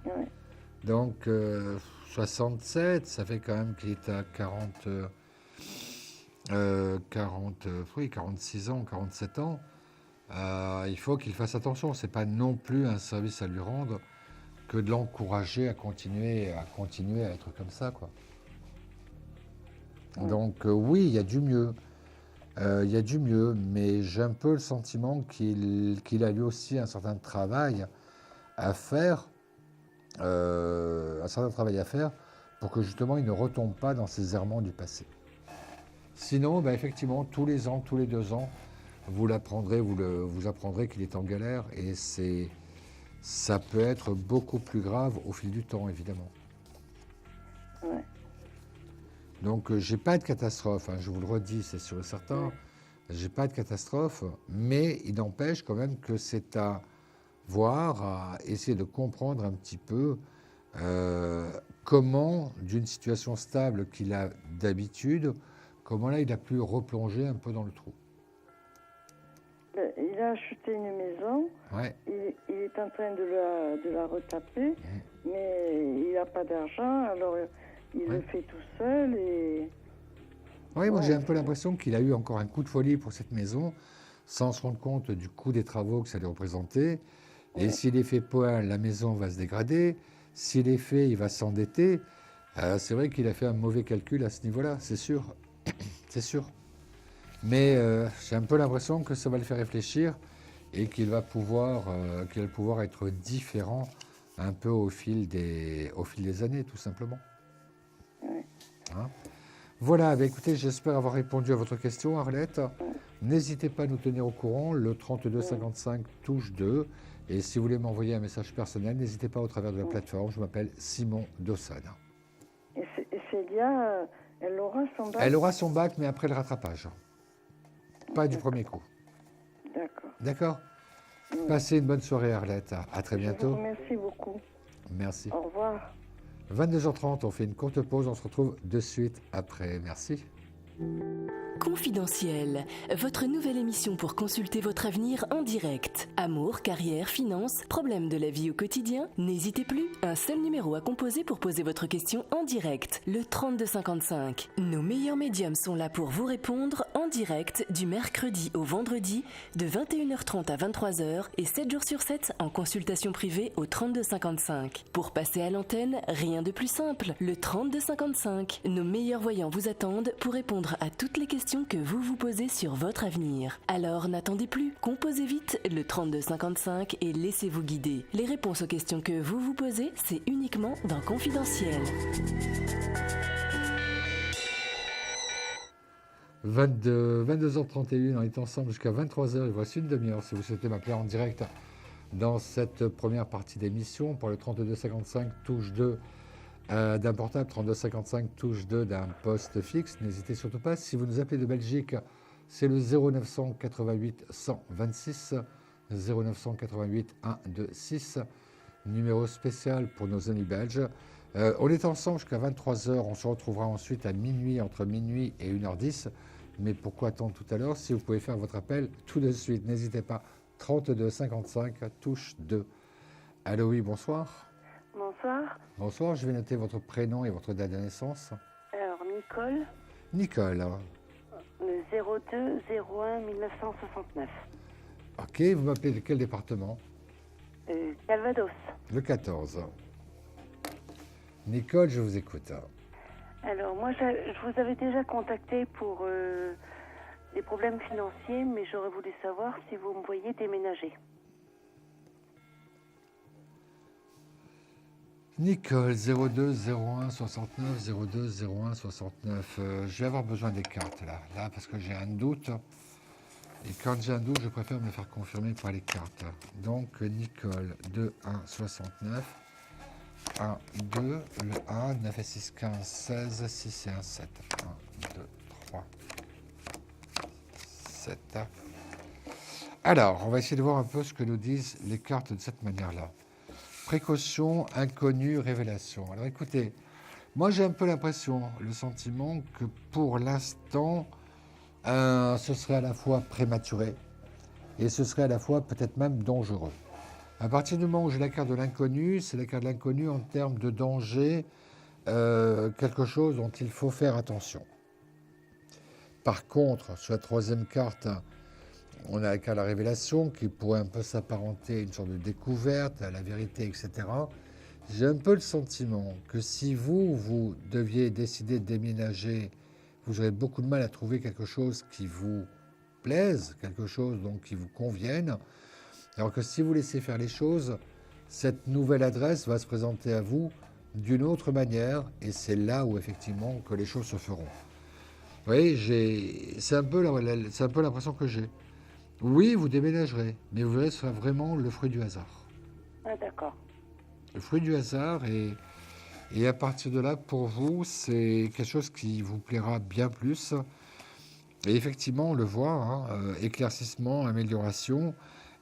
Ouais. Donc, 67, ça fait quand même qu'il est à 46 ans, 47 ans. Il faut qu'il fasse attention. C'est pas non plus un service à lui rendre que de l'encourager à continuer à être comme ça, quoi. Donc, oui, il y a du mieux. Mais j'ai un peu le sentiment qu'il a lui aussi un certain travail à faire. Pour que justement il ne retombe pas dans ces errements du passé. Sinon, effectivement, tous les ans, tous les 2 ans, vous apprendrez qu'il est en galère et ça peut être beaucoup plus grave au fil du temps, évidemment. Ouais. Donc, j'ai pas de catastrophe, hein, je vous le redis, c'est sûr et certain. J'ai pas de catastrophe, mais il n'empêche quand même que c'est à voir, à essayer de comprendre un petit peu comment, d'une situation stable qu'il a d'habitude, comment là il a pu replonger un peu dans le trou. Il a acheté une maison, il est en train de la retaper, mais il n'a pas d'argent, alors il le fait tout seul et... Oui, moi j'ai un peu l'impression qu'il a eu encore un coup de folie pour cette maison, sans se rendre compte du coût des travaux que ça allait représenter. Et s'il est fait point, la maison va se dégrader. S'il est fait, il va s'endetter. C'est vrai qu'il a fait un mauvais calcul à ce niveau-là, c'est sûr. C'est sûr. Mais j'ai un peu l'impression que ça va le faire réfléchir et qu'il va pouvoir être différent un peu au fil des années, tout simplement. Hein? Voilà, écoutez, j'espère avoir répondu à votre question, Arlette. N'hésitez pas à nous tenir au courant. Le 32 55 touche 2. Et si vous voulez m'envoyer un message personnel, n'hésitez pas au travers de la plateforme. Je m'appelle Simon Dawson. Et Célia, elle aura son bac? Elle aura son bac, mais après le rattrapage. Pas du premier coup. D'accord. D'accord. Passez une bonne soirée, Arlette. À très bientôt. Merci beaucoup. Merci. Au revoir. 22h30, on fait une courte pause, on se retrouve de suite après. Merci. Confidentiel, votre nouvelle émission pour consulter votre avenir en direct. Amour, carrière, finances, problèmes de la vie au quotidien. N'hésitez plus, un seul numéro à composer pour poser votre question en direct, le 3255. Nos meilleurs médiums sont là pour vous répondre en direct du mercredi au vendredi de 21h30 à 23h et 7 jours sur 7 en consultation privée au 3255. Pour passer à l'antenne, rien de plus simple, le 3255. Nos meilleurs voyants vous attendent pour répondre à toutes les questions que vous vous posez sur votre avenir. Alors n'attendez plus, composez vite le 3255 et laissez-vous guider. Les réponses aux questions que vous vous posez, c'est uniquement dans Confidentiel. 22h31, on est ensemble jusqu'à 23h, il voici une demi-heure si vous souhaitez m'appeler en direct dans cette première partie d'émission pour le 3255 touche 2 d'un portable, 3255 touche 2 d'un poste fixe. N'hésitez surtout pas. Si vous nous appelez de Belgique, c'est le 0988 126 0988 126, numéro spécial pour nos amis belges. On est ensemble jusqu'à 23h. On se retrouvera ensuite à minuit, entre minuit et 1h10. Mais pourquoi attendre tout à l'heure si vous pouvez faire votre appel tout de suite? N'hésitez pas. 32 55 touche 2. Allô, oui, bonsoir. Bonsoir. Bonsoir, je vais noter votre prénom et votre date de naissance. Alors, Nicole. Nicole. Le 02-01 1969. Ok, vous m'appelez de quel département? Calvados. Le 14. Nicole, je vous écoute. Alors, moi, je vous avais déjà contacté pour des problèmes financiers, mais j'aurais voulu savoir si vous me voyez déménager. Nicole, 02 01 69 02 01 69. Je vais avoir besoin des cartes là, parce que j'ai un doute. Et quand j'ai un doute, je préfère me faire confirmer par les cartes. Donc, Nicole, 2 1 69 1 2, le 1, 9 et 6, 15, 16, 6 et 1, 7. 1, 2, 3, 7. Alors, on va essayer de voir un peu ce que nous disent les cartes de cette manière-là. Précaution, inconnu, révélation. Alors écoutez, moi j'ai un peu l'impression, le sentiment que pour l'instant, ce serait à la fois prématuré et ce serait à la fois peut-être même dangereux. À partir du moment où j'ai la carte de l'inconnu, c'est la carte de l'inconnu en termes de danger, quelque chose dont il faut faire attention. Par contre, sur la troisième carte, on a la carte de la révélation qui pourrait un peu s'apparenter à une sorte de découverte, à la vérité, etc. J'ai un peu le sentiment que si vous deviez décider de déménager, vous aurez beaucoup de mal à trouver quelque chose qui vous plaise, quelque chose donc qui vous convienne. Alors que si vous laissez faire les choses, cette nouvelle adresse va se présenter à vous d'une autre manière et c'est là où effectivement que les choses se feront. Vous voyez, c'est un peu l'impression que j'ai. Oui, vous déménagerez, mais vous verrez, ce sera vraiment le fruit du hasard. Ah, d'accord. Le fruit du hasard, et à partir de là, pour vous, c'est quelque chose qui vous plaira bien plus. Et effectivement, on le voit, éclaircissement, amélioration,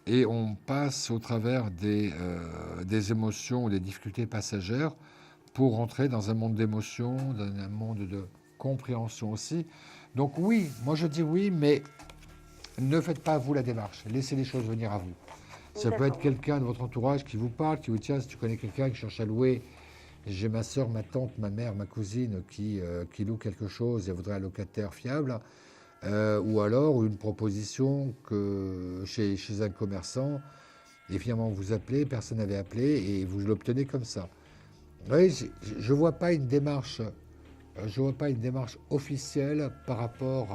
et on passe au travers des émotions ou des difficultés passagères pour entrer dans un monde d'émotions, dans un monde de compréhension aussi. Donc oui, moi je dis oui, mais ne faites pas à vous la démarche. Laissez les choses venir à vous. Ça peut être quelqu'un de votre entourage qui vous parle, qui vous dit, tiens, si tu connais quelqu'un qui cherche à louer, j'ai ma soeur, ma tante, ma mère, ma cousine qui loue quelque chose et voudrait un locataire fiable, ou alors une proposition que chez un commerçant, et finalement vous appelez, personne n'avait appelé, et vous l'obtenez comme ça. Oui, je ne vois pas une démarche. Je ne vois pas une démarche officielle par rapport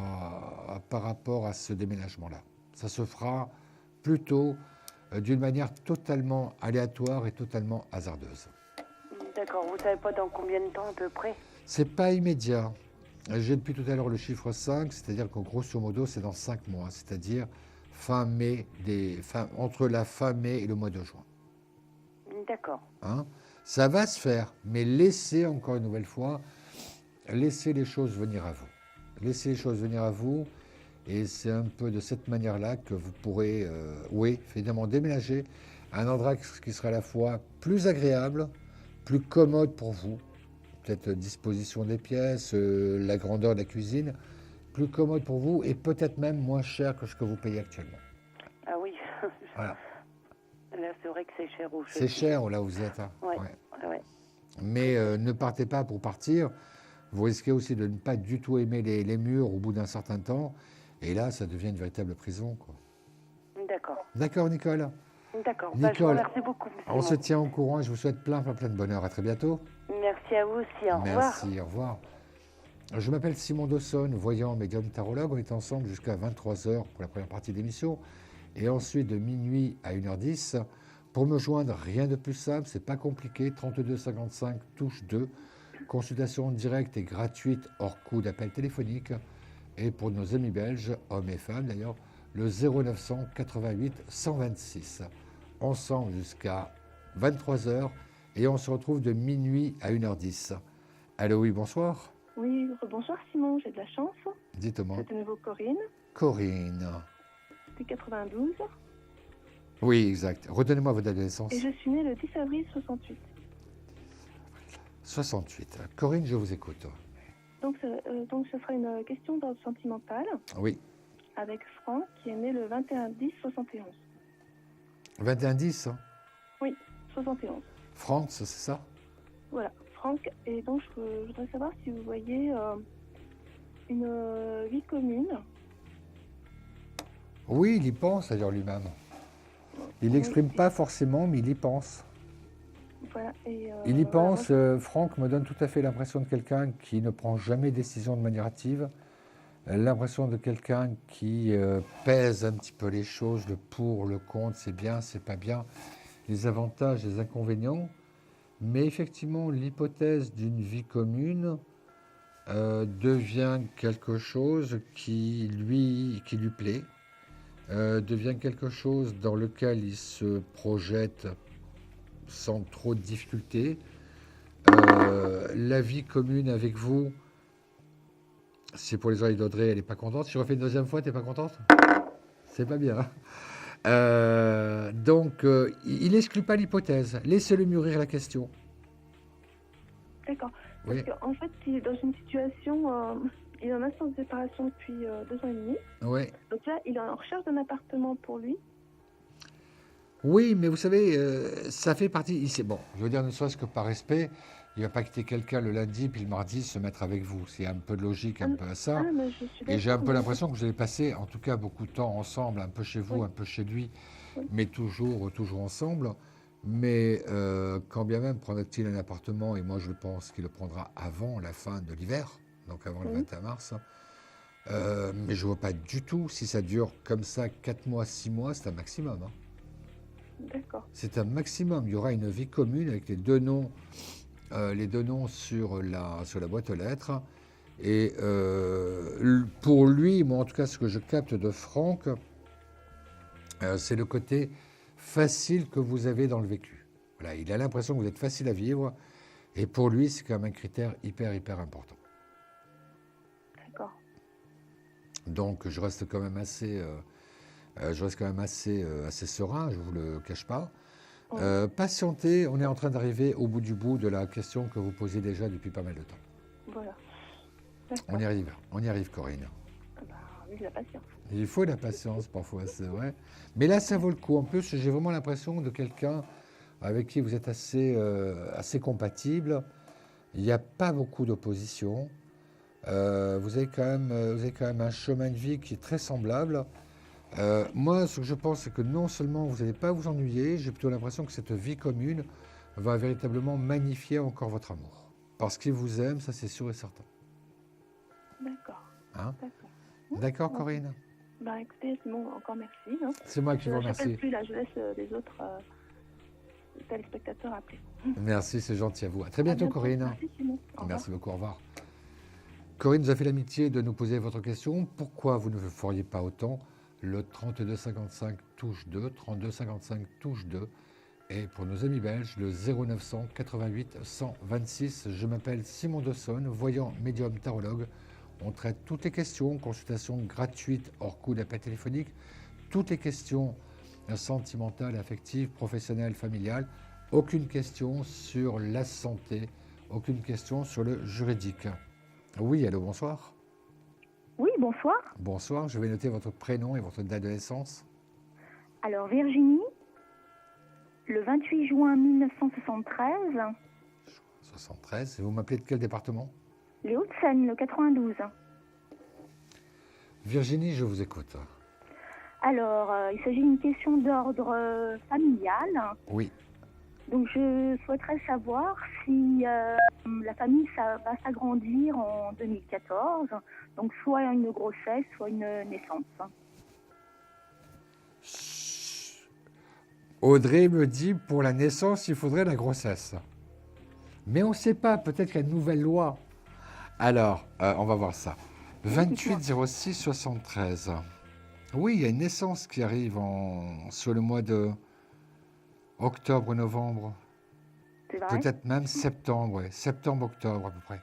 à ce déménagement-là. Ça se fera plutôt d'une manière totalement aléatoire et totalement hasardeuse. D'accord. Vous ne savez pas dans combien de temps à peu près? C'est pas immédiat. J'ai depuis tout à l'heure le chiffre 5, c'est-à-dire qu'en grosso modo, c'est dans 5 mois, c'est-à-dire entre la fin mai et le mois de juin. D'accord. Ça va se faire, mais laissez encore une nouvelle fois, laissez les choses venir à vous. Laissez les choses venir à vous, et c'est un peu de cette manière-là que vous pourrez, finalement déménager à un endroit qui sera à la fois plus agréable, plus commode pour vous. Peut-être disposition des pièces, la grandeur de la cuisine, plus commode pour vous et peut-être même moins cher que ce que vous payez actuellement. Ah oui. Voilà. Là, c'est vrai que c'est cher. C'est cher là où vous êtes. Hein. Ouais. Ouais. Ouais. Mais ne partez pas pour partir. Vous risquez aussi de ne pas du tout aimer les murs au bout d'un certain temps. Et là, ça devient une véritable prison, quoi. D'accord. D'accord, Nicole. D'accord. Nicole, je vous remercie beaucoup. on se tient au courant et je vous souhaite plein de bonheur. À très bientôt. Merci à vous aussi. Au revoir. Merci, au revoir. Je m'appelle Simon Dawson, voyant médium tarologue. On est ensemble jusqu'à 23h pour la première partie de l'émission. Et ensuite, de minuit à 1h10. Pour me joindre, rien de plus simple, c'est pas compliqué. 32 55, touche 2. Consultation directe et gratuite hors coût d'appel téléphonique. Et pour nos amis belges, hommes et femmes d'ailleurs, le 0900 88 126. Ensemble jusqu'à 23h et on se retrouve de minuit à 1h10. Allô, oui, bonsoir. Oui, bonsoir Simon, j'ai de la chance. Dites-moi. C'est de nouveau Corinne. Corinne. C'est 92. Oui, exact. Redonnez-moi votre date de naissance. Et je suis née le 10 avril 68. 68. Corinne, je vous écoute. Donc ce sera une question d'ordre sentimental. Oui. Avec Franck, qui est né le 21-10-71. 21-10 hein? Oui, 71. France, c'est ça? Voilà, Franck. Et donc je voudrais savoir si vous voyez une vie commune. Oui, il y pense d'ailleurs lui-même. Il n'exprime pas forcément, mais il y pense. Voilà, il y voilà, pense. Franck me donne tout à fait l'impression de quelqu'un qui ne prend jamais décision de manière hâtive. L'impression de quelqu'un qui pèse un petit peu les choses, le pour, le contre, c'est bien, c'est pas bien, les avantages, les inconvénients. Mais effectivement, l'hypothèse d'une vie commune devient quelque chose qui lui plaît, devient quelque chose dans lequel il se projette sans trop de difficultés. La vie commune avec vous, c'est pour les oreilles d'Audrey, elle n'est pas contente. Si je refais une deuxième fois, tu n'es pas contente? C'est pas bien. Donc, il n'exclut pas l'hypothèse. Laissez-le mûrir la question. D'accord. Oui. Parce qu'en fait, il est dans une situation... il est en instance de séparation depuis 2 ans et demi. Oui. Donc là, il est en recherche d'un appartement pour lui. Oui, mais vous savez, ça fait partie... Bon, je veux dire, ne serait-ce que par respect, il ne va pas quitter quelqu'un le lundi, puis le mardi, se mettre avec vous. C'est un peu de logique, un peu à ça. Et j'ai un peu l'impression que vous allez passer, en tout cas, beaucoup de temps ensemble, un peu chez vous, un peu chez lui, mais toujours ensemble. Mais quand bien même prendra-t-il un appartement, et moi je pense qu'il le prendra avant la fin de l'hiver, donc avant le 21 mars, mais je ne vois pas du tout, si ça dure comme ça, 4 mois, 6 mois, c'est un maximum. Hein. D'accord. C'est un maximum. Il y aura une vie commune avec les deux noms sur la boîte aux lettres. Et pour lui, moi en tout cas, ce que je capte de Franck, c'est le côté facile que vous avez dans le vécu. Voilà, il a l'impression que vous êtes facile à vivre. Et pour lui, c'est quand même un critère hyper important. D'accord. Donc, je reste quand même assez serein, je ne vous le cache pas. Patientez, on est en train d'arriver au bout du bout de la question que vous posez déjà depuis pas mal de temps. Voilà. On y arrive Corinne. Oui, de la patience. Il faut de la patience parfois, c'est vrai. Mais là, ça vaut le coup. En plus, j'ai vraiment l'impression de quelqu'un avec qui vous êtes assez compatible. Il n'y a pas beaucoup d'opposition. Vous avez quand même un chemin de vie qui est très semblable. Moi, ce que je pense, c'est que non seulement vous n'allez pas vous ennuyer, j'ai plutôt l'impression que cette vie commune va véritablement magnifier encore votre amour. Parce qu'il vous aime, ça c'est sûr et certain. D'accord. Hein? D'accord, Corinne? Écoutez, Simon, encore merci. Hein. C'est moi qui vous remercie. Je n'appelle plus, là, je laisse les autres téléspectateurs appeler. Merci, c'est gentil à vous. À très bientôt, Corinne. Merci, Simon. Merci beaucoup, au revoir. Corinne nous a fait l'amitié de nous poser votre question. Pourquoi vous ne feriez pas autant? Le 3255 touche 2, 3255 touche 2. Et pour nos amis belges, le 0900 88 126. Je m'appelle Simon Dawson, voyant médium tarologue. On traite toutes les questions, consultation gratuite hors coût d'appel téléphonique, toutes les questions sentimentales, affectives, professionnelles, familiales. Aucune question sur la santé, aucune question sur le juridique. Oui, allô, bonsoir. Oui, bonsoir. Bonsoir, je vais noter votre prénom et votre date de naissance. Alors, Virginie, le 28 juin 1973. 73, et vous m'appelez de quel département? Les Hauts-de-Seine, le 92. Virginie, je vous écoute. Alors, il s'agit d'une question d'ordre familial. Oui. Donc, je souhaiterais savoir si la famille va s'agrandir en 2014. Donc, soit une grossesse, soit une naissance. Audrey me dit, pour la naissance, il faudrait la grossesse. Mais on ne sait pas, peut-être qu'il y a une nouvelle loi. Alors, on va voir ça. 28 06 73. Oui, il y a une naissance qui arrive sur le mois de octobre, novembre. Peut-être même septembre, ouais. Septembre, octobre à peu près.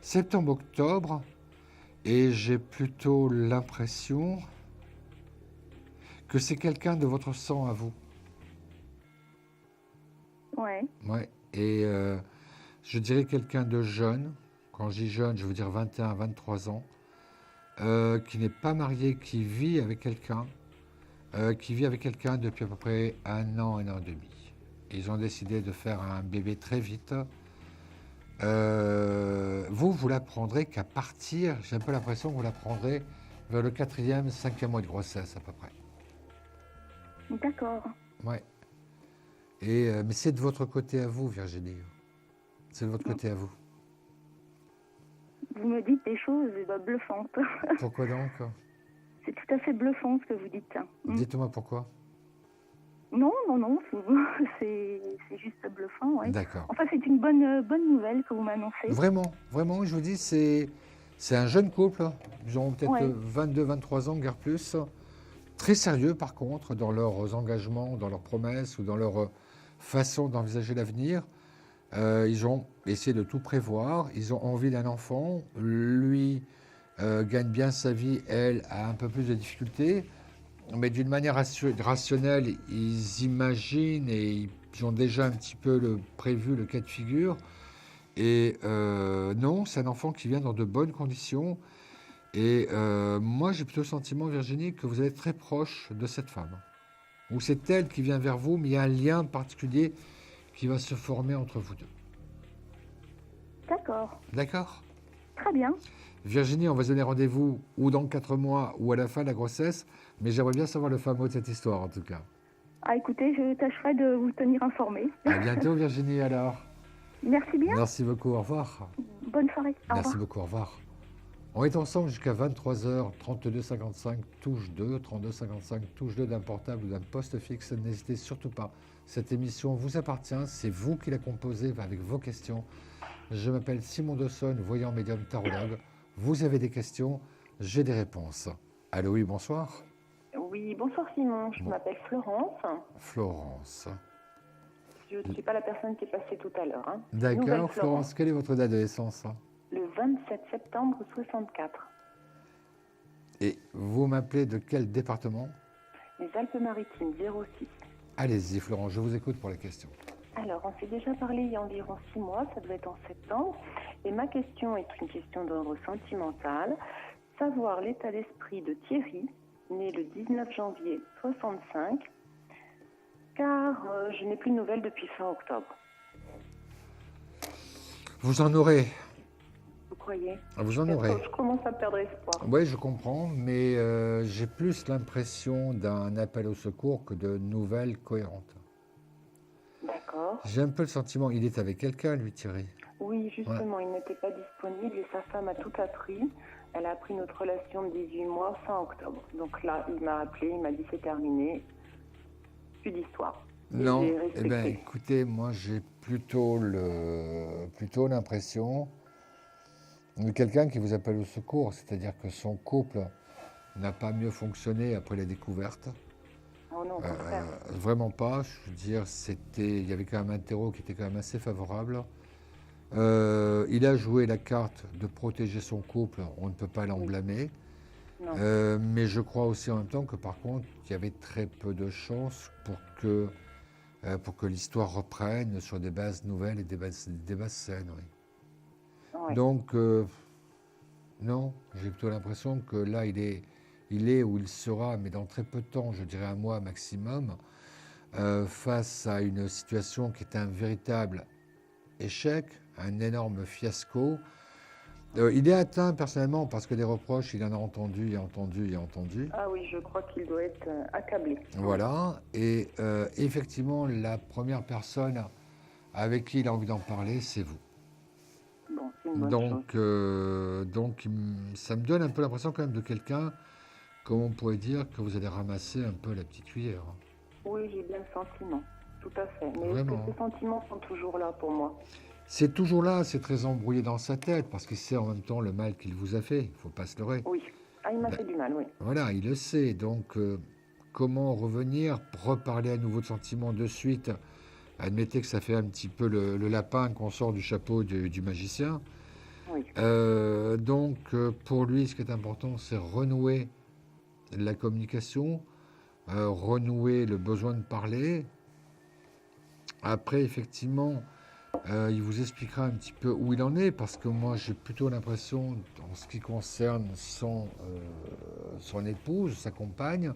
Septembre, octobre, et j'ai plutôt l'impression que c'est quelqu'un de votre sang à vous. Ouais. Ouais, et je dirais quelqu'un de jeune. Quand je dis jeune, je veux dire 21, 23 ans, qui n'est pas marié, qui vit avec quelqu'un, depuis à peu près un an et demi. Ils ont décidé de faire un bébé très vite. Vous la prendrez qu'à partir, j'ai un peu l'impression que vous la prendrez vers le 4e, 5e mois de grossesse à peu près. D'accord. Ouais. Mais c'est de votre côté à vous, Virginie. C'est de votre côté à vous. Vous me dites des choses bluffantes. Pourquoi donc? C'est tout à fait bluffant ce que vous dites. Dites-moi pourquoi. Non, c'est juste bluffant. Ouais. D'accord. Enfin, c'est une bonne nouvelle que vous m'annoncez. Vraiment, je vous dis, c'est un jeune couple. Ils ont peut-être 22, 23 ans, guère plus. Très sérieux, par contre, dans leurs engagements, dans leurs promesses ou dans leur façon d'envisager l'avenir. Ils ont essayé de tout prévoir. Ils ont envie d'un enfant. Lui gagne bien sa vie. Elle a un peu plus de difficultés. Mais d'une manière rationnelle, ils imaginent et ils ont déjà un petit peu prévu le cas de figure. Et non, c'est un enfant qui vient dans de bonnes conditions. Et moi, j'ai plutôt le sentiment, Virginie, que vous êtes très proche de cette femme. Ou c'est elle qui vient vers vous, mais il y a un lien particulier qui va se former entre vous deux. D'accord. D'accord? Très bien. Virginie, on va se donner rendez-vous ou dans 4 mois ou à la fin de la grossesse, mais j'aimerais bien savoir le fin mot de cette histoire en tout cas. Ah, écoutez, je tâcherai de vous tenir informé. À bientôt Virginie alors. Merci bien. Merci beaucoup, au revoir. Bonne soirée. Merci beaucoup, au revoir. On est ensemble jusqu'à 23h, 32 55, touche 2, 32 55, touche 2 d'un portable ou d'un poste fixe. N'hésitez surtout pas. Cette émission vous appartient, c'est vous qui la composez avec vos questions. Je m'appelle Simon Dawson, voyant médium tarologue. Vous avez des questions, j'ai des réponses. Allô, oui, bonsoir. Oui, bonsoir Simon, je m'appelle Florence. Florence. Je ne suis pas la personne qui est passée tout à l'heure. Hein. D'accord, Florence, quelle est votre date de naissance? Le 27 septembre 64. Et vous m'appelez de quel département? Les Alpes-Maritimes, 06. Allez-y, Florence, je vous écoute pour la question. Alors, on s'est déjà parlé il y a environ 6 mois, ça doit être en septembre. Et ma question est une question d'ordre sentimental. Savoir l'état d'esprit de Thierry, né le 19 janvier 65, car je n'ai plus de nouvelles depuis fin octobre. Vous en aurez. Vous croyez? Vous en aurez. Je commence à perdre espoir. Oui, je comprends, mais j'ai plus l'impression d'un appel au secours que de nouvelles cohérentes. D'accord. J'ai un peu le sentiment, il est avec quelqu'un, lui, Thierry. Oui, justement, il n'était pas disponible et sa femme a tout appris. Elle a appris notre relation de 18 mois fin octobre. Donc là, il m'a appelé, il m'a dit c'est terminé, plus d'histoire. Non, eh bien, écoutez, moi j'ai plutôt l'impression de quelqu'un qui vous appelle au secours, c'est-à-dire que son couple n'a pas mieux fonctionné après la découverte. Oh non, au contraire. Vraiment pas, je veux dire, il y avait quand même un terreau qui était quand même assez favorable. Il a joué la carte de protéger son couple, on ne peut pas l'en blâmer. Mais je crois aussi en même temps que par contre, il y avait très peu de chances pour que pour que l'histoire reprenne sur des bases nouvelles et des bases saines. Oui. Ouais. Donc, non, j'ai plutôt l'impression que là, il est où il sera, mais dans très peu de temps, je dirais un mois maximum, face à une situation qui est un véritable échec, un énorme fiasco. Il est atteint personnellement parce que des reproches, il en a entendu et entendu et entendu. Ah oui, je crois qu'il doit être accablé. Voilà, et effectivement, la première personne avec qui il a envie d'en parler, c'est vous. Bon, c'est une bonne chose. Donc, ça me donne un peu l'impression quand même de quelqu'un, comme on pourrait dire, que vous allez ramasser un peu la petite cuillère. Oui, j'ai bien le sentiment, tout à fait. Mais Vraiment. est-ce que ces sentiments sont toujours là pour moi? C'est toujours là, c'est très embrouillé dans sa tête, parce qu'il sait en même temps le mal qu'il vous a fait, il ne faut pas se leurrer. Oui, il m'a fait du mal, oui. Voilà, il le sait, donc comment revenir, reparler à nouveau de sentiments de suite? Admettez que ça fait un petit peu le lapin qu'on sort du chapeau du magicien. Oui. Donc, pour lui, ce qui est important, c'est renouer la communication, renouer le besoin de parler. Après, effectivement, il vous expliquera un petit peu où il en est, parce que moi, j'ai plutôt l'impression, en ce qui concerne son épouse, sa compagne,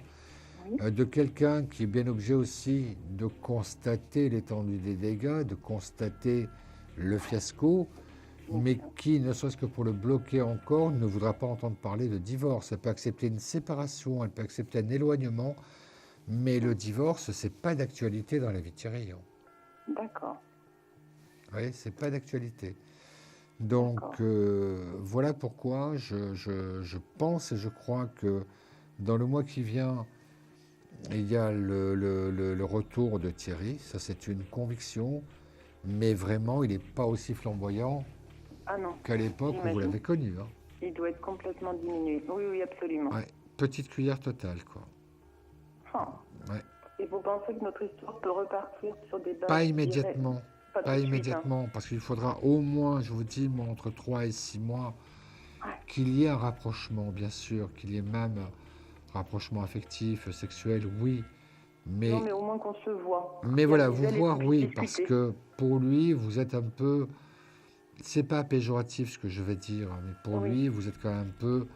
de quelqu'un qui est bien obligé aussi de constater l'étendue des dégâts, de constater le fiasco, mais qui, ne serait-ce que pour le bloquer encore, ne voudra pas entendre parler de divorce. Elle peut accepter une séparation, elle peut accepter un éloignement, mais le divorce, c'est pas d'actualité dans la vie de Thierry. D'accord. Oui, c'est pas d'actualité. Donc, voilà pourquoi je pense et je crois que dans le mois qui vient, il y a le retour de Thierry. Ça, c'est une conviction, mais vraiment, il n'est pas aussi flamboyant qu'à l'époque où vous l'avez connu. Hein. Il doit être complètement diminué. Oui, oui, absolument. Ouais, petite cuillère totale, quoi. Ouais. Et vous pensez que notre histoire peut repartir sur des bases... Pas immédiatement. Pas immédiatement, hein. parce qu'il faudra au moins, je vous dis, entre 3 et 6 mois, qu'il y ait un rapprochement, bien sûr, qu'il y ait même un rapprochement affectif, sexuel, oui. Mais, non, mais au moins qu'on se voit. Mais voilà, vous voir, oui, parce que pour lui, vous êtes un peu... C'est pas péjoratif ce que je vais dire, mais pour lui, vous êtes quand même un peu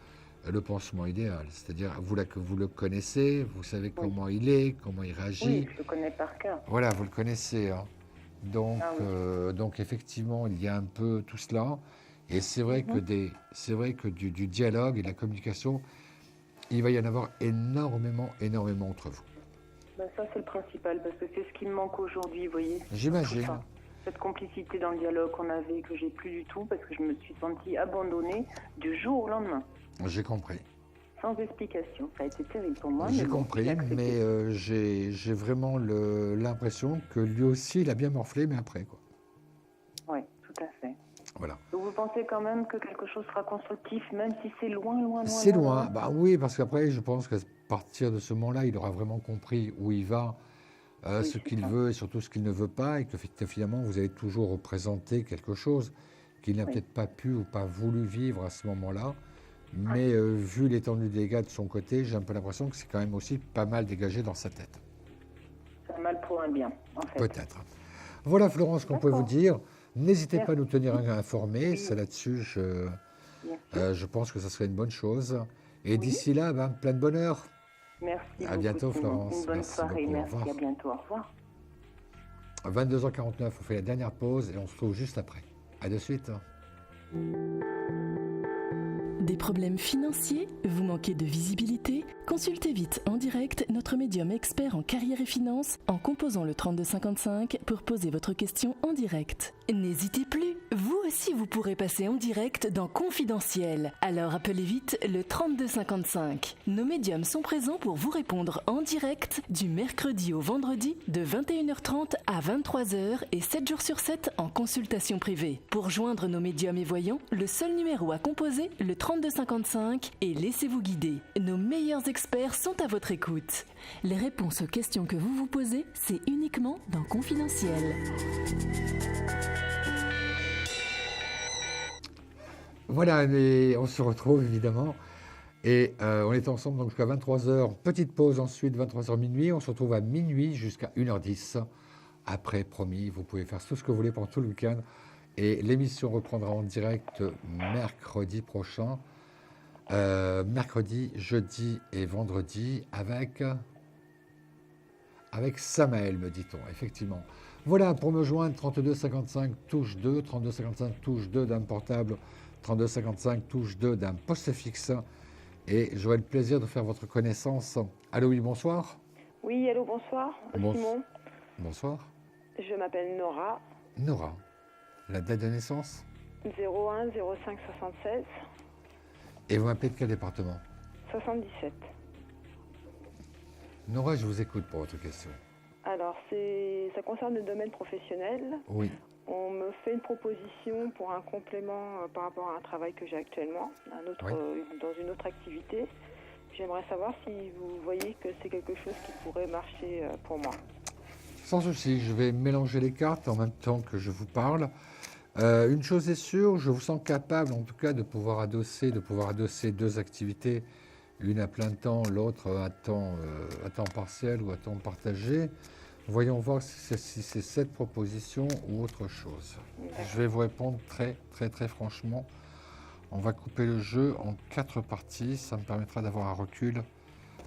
le pansement idéal. C'est-à-dire, vous le connaissez, vous savez comment il est, comment il réagit. Oui, je le connais par cœur. Voilà, vous le connaissez, hein. Donc, donc effectivement, il y a un peu tout cela. Et c'est vrai que du dialogue et de la communication, il va y en avoir énormément entre vous. Ben ça, c'est le principal, parce que c'est ce qui me manque aujourd'hui, vous voyez. J'imagine. Cette complicité dans le dialogue qu'on avait, que j'ai plus du tout, parce que je me suis sentie abandonnée du jour au lendemain. J'ai compris. Sans explication. Ça a été terrible pour moi. J'ai compris, mais j'ai vraiment l'impression que lui aussi, il a bien morflé, mais après, quoi. Oui, tout à fait. Voilà. Donc vous pensez quand même que quelque chose sera constructif, même si c'est loin? C'est loin. Bah oui, parce qu'après, je pense qu'à partir de ce moment-là, il aura vraiment compris où il va, ce qu'il veut et surtout ce qu'il ne veut pas, et que finalement, vous avez toujours représenté quelque chose qu'il n'a peut-être pas pu ou pas voulu vivre à ce moment-là. Mais vu l'étendue des dégâts de son côté, j'ai un peu l'impression que c'est quand même aussi pas mal dégagé dans sa tête. C'est un mal pour un bien, en fait. Peut-être. Voilà, Florence, qu'on peut vous dire. N'hésitez pas à nous tenir informés. C'est là-dessus, je pense que ça serait une bonne chose. Et d'ici là, plein de bonheur. Merci. À bientôt, Florence. Une bonne soirée. Merci, à bientôt. Au revoir. 22h49, on fait la dernière pause et on se retrouve juste après. À de suite. Des problèmes financiers? Vous manquez de visibilité? Consultez vite en direct notre médium expert en carrière et finances en composant le 3255 pour poser votre question en direct. N'hésitez plus, vous aussi vous pourrez passer en direct dans Confidentiel. Alors appelez vite le 3255. Nos médiums sont présents pour vous répondre en direct du mercredi au vendredi de 21h30 à 23h et 7 jours sur 7 en consultation privée. Pour joindre nos médiums et voyants, le seul numéro à composer, le 3255, et laissez-vous guider. Nos meilleurs experts sont à votre écoute. Les réponses aux questions que vous vous posez, c'est uniquement dans Confidentiel. Voilà, et on se retrouve évidemment. Et on est ensemble donc jusqu'à 23h. Petite pause ensuite, 23h minuit. On se retrouve à minuit jusqu'à 1h10 Après, promis, vous pouvez faire tout ce que vous voulez pendant tout le week-end. Et l'émission reprendra en direct mercredi prochain. Mercredi, jeudi et vendredi avec Samaël, me dit-on, effectivement. Voilà, pour me joindre, 32 55 touche 2, 32 55 touche 2 d'un portable, 32 55 touche 2 d'un poste fixe. Et j'aurai le plaisir de faire votre connaissance. Allô, oui, bonsoir. Oui, allô, bonsoir. Simon. Bonsoir. Je m'appelle Nora. Nora. La date de naissance? 01 05 76. Et vous m'appelez de quel département? 77. Nora, je vous écoute pour votre question. Alors, ça concerne le domaine professionnel. Oui. On me fait une proposition pour un complément par rapport à un travail que j'ai actuellement, dans une autre activité. J'aimerais savoir si vous voyez que c'est quelque chose qui pourrait marcher pour moi. Sans souci, je vais mélanger les cartes en même temps que je vous parle. Une chose est sûre, je vous sens capable en tout cas de pouvoir adosser deux activités, l'une à plein temps, l'autre à temps partiel ou à temps partagé. Voyons voir si c'est cette proposition ou autre chose. Je vais vous répondre très franchement. On va couper le jeu en 4 parties. Ça me permettra d'avoir un recul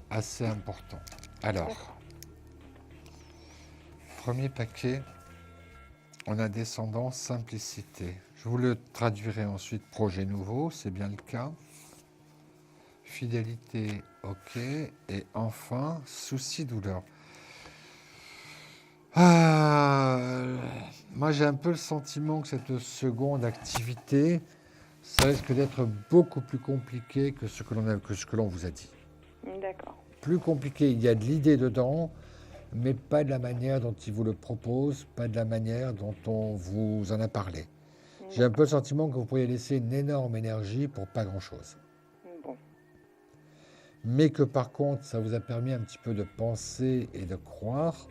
assez important. Alors, premier paquet, on a descendant, simplicité. Je vous le traduirai ensuite, projet nouveau, c'est bien le cas. Fidélité, ok. Et enfin, souci, douleur. Moi, j'ai un peu le sentiment que cette seconde activité, ça risque d'être beaucoup plus compliqué que ce que l'on vous a dit. D'accord. Plus compliqué, il y a de l'idée dedans, mais pas de la manière dont il vous le propose, pas de la manière dont on vous en a parlé. J'ai un peu le sentiment que vous pourriez laisser une énorme énergie pour pas grand-chose. Bon. Mais que par contre, ça vous a permis un petit peu de penser et de croire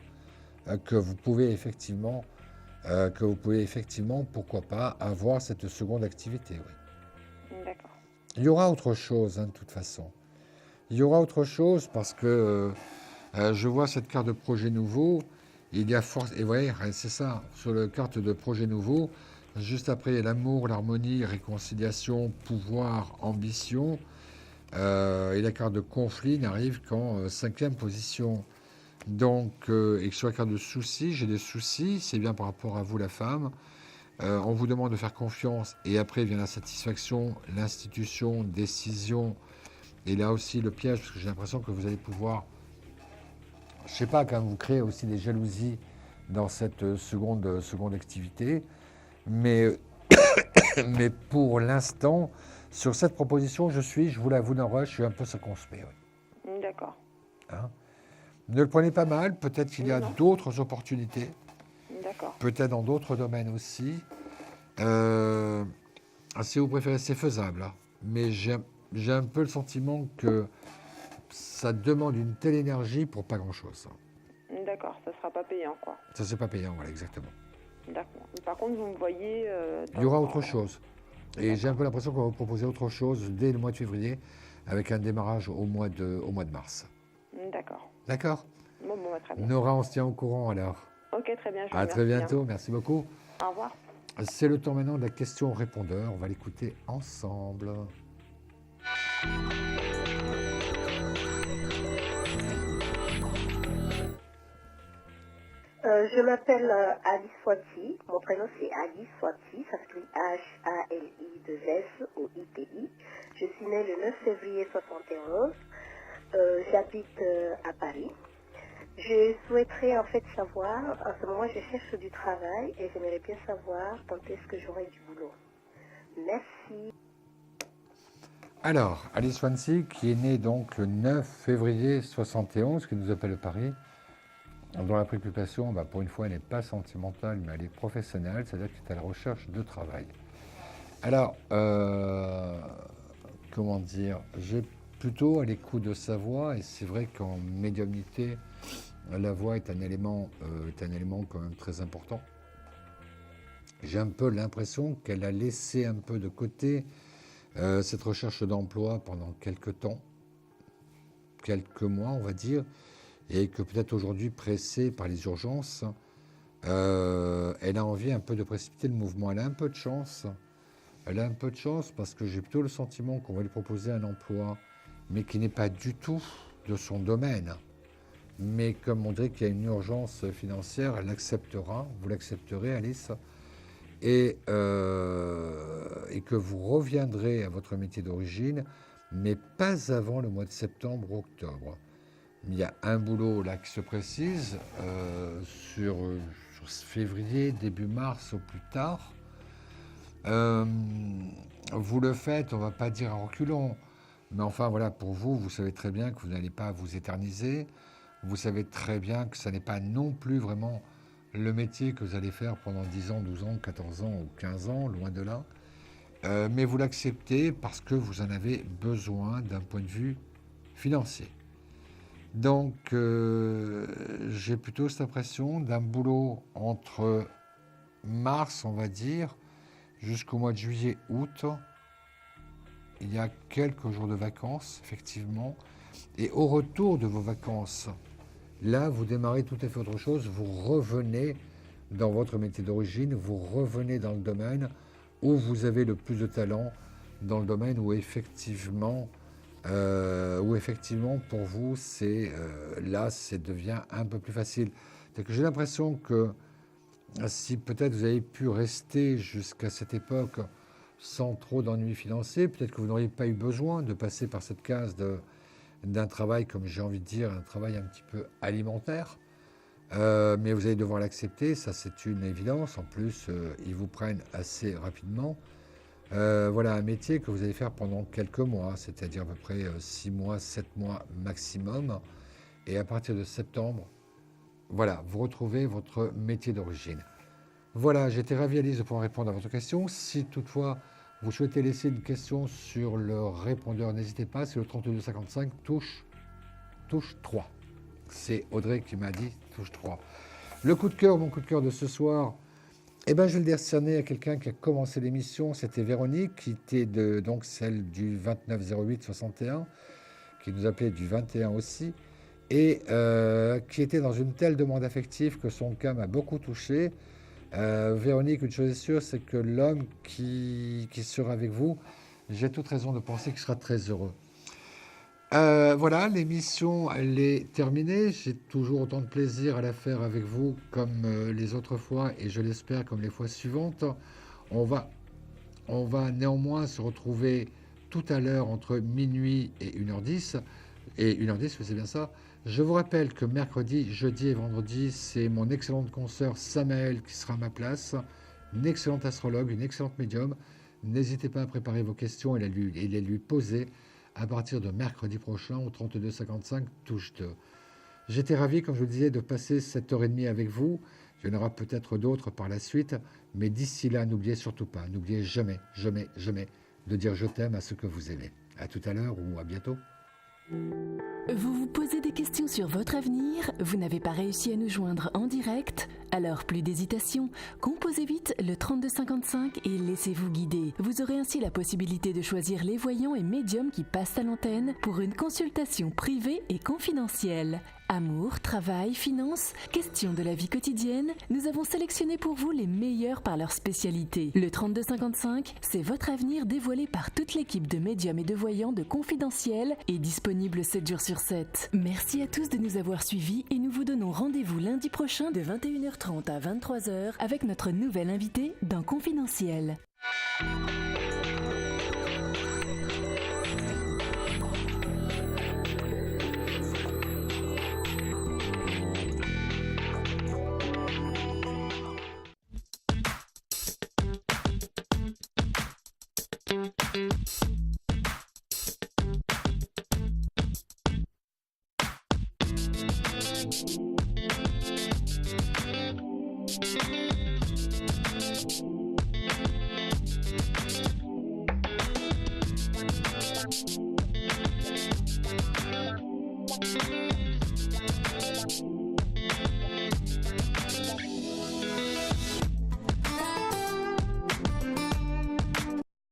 que vous pouvez effectivement, pourquoi pas, avoir cette seconde activité. Oui. D'accord. Il y aura autre chose, de toute façon. Il y aura autre chose parce que je vois cette carte de projet nouveau. Il y a force. Et vous voyez, c'est ça, sur la carte de projet nouveau, juste après, il y a l'amour, l'harmonie, réconciliation, pouvoir, ambition. Et la carte de conflit n'arrive qu'en 5e position. Donc, et que sur la carte de soucis, j'ai des soucis, c'est bien par rapport à vous, la femme. On vous demande de faire confiance, et après vient la satisfaction, l'institution, décision, et là aussi le piège, parce que j'ai l'impression que vous allez pouvoir, je sais pas, quand même vous créez aussi des jalousies dans cette seconde activité, mais pour l'instant, sur cette proposition, je vous l'avoue, Nora, je suis un peu circonspect. Oui. D'accord. Hein? Ne le prenez pas mal, peut-être qu'il y a d'autres opportunités, peut-être dans d'autres domaines aussi. Si vous préférez, c'est faisable, hein. Mais j'ai un peu le sentiment que ça demande une telle énergie pour pas grand-chose. D'accord, ça ne sera pas payant, quoi. Ça, c'est pas payant, voilà, exactement. D'accord. Par contre, vous me voyez... Il y aura autre chose. Et j'ai un peu l'impression qu'on va vous proposer autre chose dès le mois de février, avec un démarrage au mois de mars. D'accord. D'accord. Bon, très bien. Nora, on se tient au courant alors. Ok, très bien. À très bientôt, merci beaucoup. Au revoir. C'est le temps maintenant de la question répondeur. On va l'écouter ensemble. Je m'appelle Alice Swati. Mon prénom c'est Alice Swati. Ça s'écrit H-A-L-I-2-S-O-I-T-I. Je suis née le 9 février 71. J'habite à Paris. Je souhaiterais en fait savoir, en ce moment je cherche du travail et j'aimerais bien savoir quand est-ce que j'aurai du boulot. Merci. Alors, Alice Swansea, qui est née donc le 9 février 71, qui nous appelle Paris, dont la préoccupation, pour une fois, elle n'est pas sentimentale, mais elle est professionnelle, c'est-à-dire qu'elle est à la recherche de travail. Alors, comment dire, j'ai plutôt à l'écoute de sa voix, et c'est vrai qu'en médiumnité, la voix est un élément quand même très important. J'ai un peu l'impression qu'elle a laissé un peu de côté cette recherche d'emploi pendant quelques temps, quelques mois on va dire, et que peut-être aujourd'hui pressée par les urgences, Elle a envie un peu de précipiter le mouvement. Elle a un peu de chance. Elle a un peu de chance parce que j'ai plutôt le sentiment qu'on va lui proposer un emploi, mais qui n'est pas du tout de son domaine. Mais comme on dirait qu'il y a une urgence financière, elle l'acceptera. Vous l'accepterez, Alice. Et que vous reviendrez à votre métier d'origine, mais pas avant le mois de septembre ou octobre. Il y a un boulot là qui se précise sur février, début mars au plus tard. Vous le faites, on ne va pas dire en reculons, mais enfin voilà, pour vous, vous savez très bien que vous n'allez pas vous éterniser. Vous savez très bien que ça n'est pas non plus vraiment le métier que vous allez faire pendant 10 ans, 12 ans, 14 ans ou 15 ans, loin de là. Mais vous l'acceptez parce que vous en avez besoin d'un point de vue financier. Donc, j'ai plutôt cette impression d'un boulot entre mars, on va dire, jusqu'au mois de juillet, août. Il y a quelques jours de vacances, effectivement. Et au retour de vos vacances, là, vous démarrez tout à fait autre chose. Vous revenez dans votre métier d'origine, vous revenez dans le domaine où vous avez le plus de talent, dans le domaine où effectivement, pour vous, là, ça devient un peu plus facile. C'est que j'ai l'impression que si peut-être vous avez pu rester jusqu'à cette époque sans trop d'ennuis financiers, peut-être que vous n'auriez pas eu besoin de passer par cette case d'un travail, comme j'ai envie de dire, un travail un petit peu alimentaire. Mais vous allez devoir l'accepter, ça c'est une évidence. En plus, ils vous prennent assez rapidement. Voilà un métier que vous allez faire pendant quelques mois, c'est-à-dire à peu près 6 mois, 7 mois maximum. Et à partir de septembre, voilà, vous retrouvez votre métier d'origine. Voilà, j'étais ravi, Alice, de pouvoir répondre à votre question. Si toutefois vous souhaitez laisser une question sur le répondeur, n'hésitez pas, c'est le 3255, touche 3. C'est Audrey qui m'a dit touche 3. Le coup de cœur, mon coup de cœur de ce soir, je vais le décerner à quelqu'un qui a commencé l'émission, c'était Véronique, qui était donc celle du 2908-61, qui nous appelait du 21 aussi, et qui était dans une telle demande affective que son cas m'a beaucoup touché. Véronique, une chose est sûre, c'est que l'homme qui sera avec vous, j'ai toute raison de penser qu'il sera très heureux. Voilà, l'émission, elle est terminée. J'ai toujours autant de plaisir à la faire avec vous comme les autres fois, et je l'espère comme les fois suivantes. On va néanmoins se retrouver tout à l'heure entre minuit et 1h10. Et 1h10, c'est bien ça. Je vous rappelle que mercredi, jeudi et vendredi, c'est mon excellente consoeur Samaël qui sera à ma place, une excellente astrologue, une excellente médium. N'hésitez pas à préparer vos questions et les lui poser à partir de mercredi prochain au 3255 touche 2. J'étais ravi, comme je vous le disais, de passer 7h30 avec vous. Il y en aura peut-être d'autres par la suite, mais d'ici là, n'oubliez surtout pas, n'oubliez jamais, jamais, jamais de dire je t'aime à ceux que vous aimez. À tout à l'heure ou à bientôt. Vous vous posez des questions sur votre avenir? Vous n'avez pas réussi à nous joindre en direct? Alors plus d'hésitation, composez vite le 3255 et laissez-vous guider. Vous aurez ainsi la possibilité de choisir les voyants et médiums qui passent à l'antenne pour une consultation privée et confidentielle. Amour, travail, finances, questions de la vie quotidienne, nous avons sélectionné pour vous les meilleurs par leur spécialité. Le 3255, c'est votre avenir dévoilé par toute l'équipe de médiums et de voyants de Confidentiel et disponible 7 jours sur 7. Merci à tous de nous avoir suivis et nous vous donnons rendez-vous lundi prochain de 21h30 à 23h avec notre nouvel invité dans Confidentiel.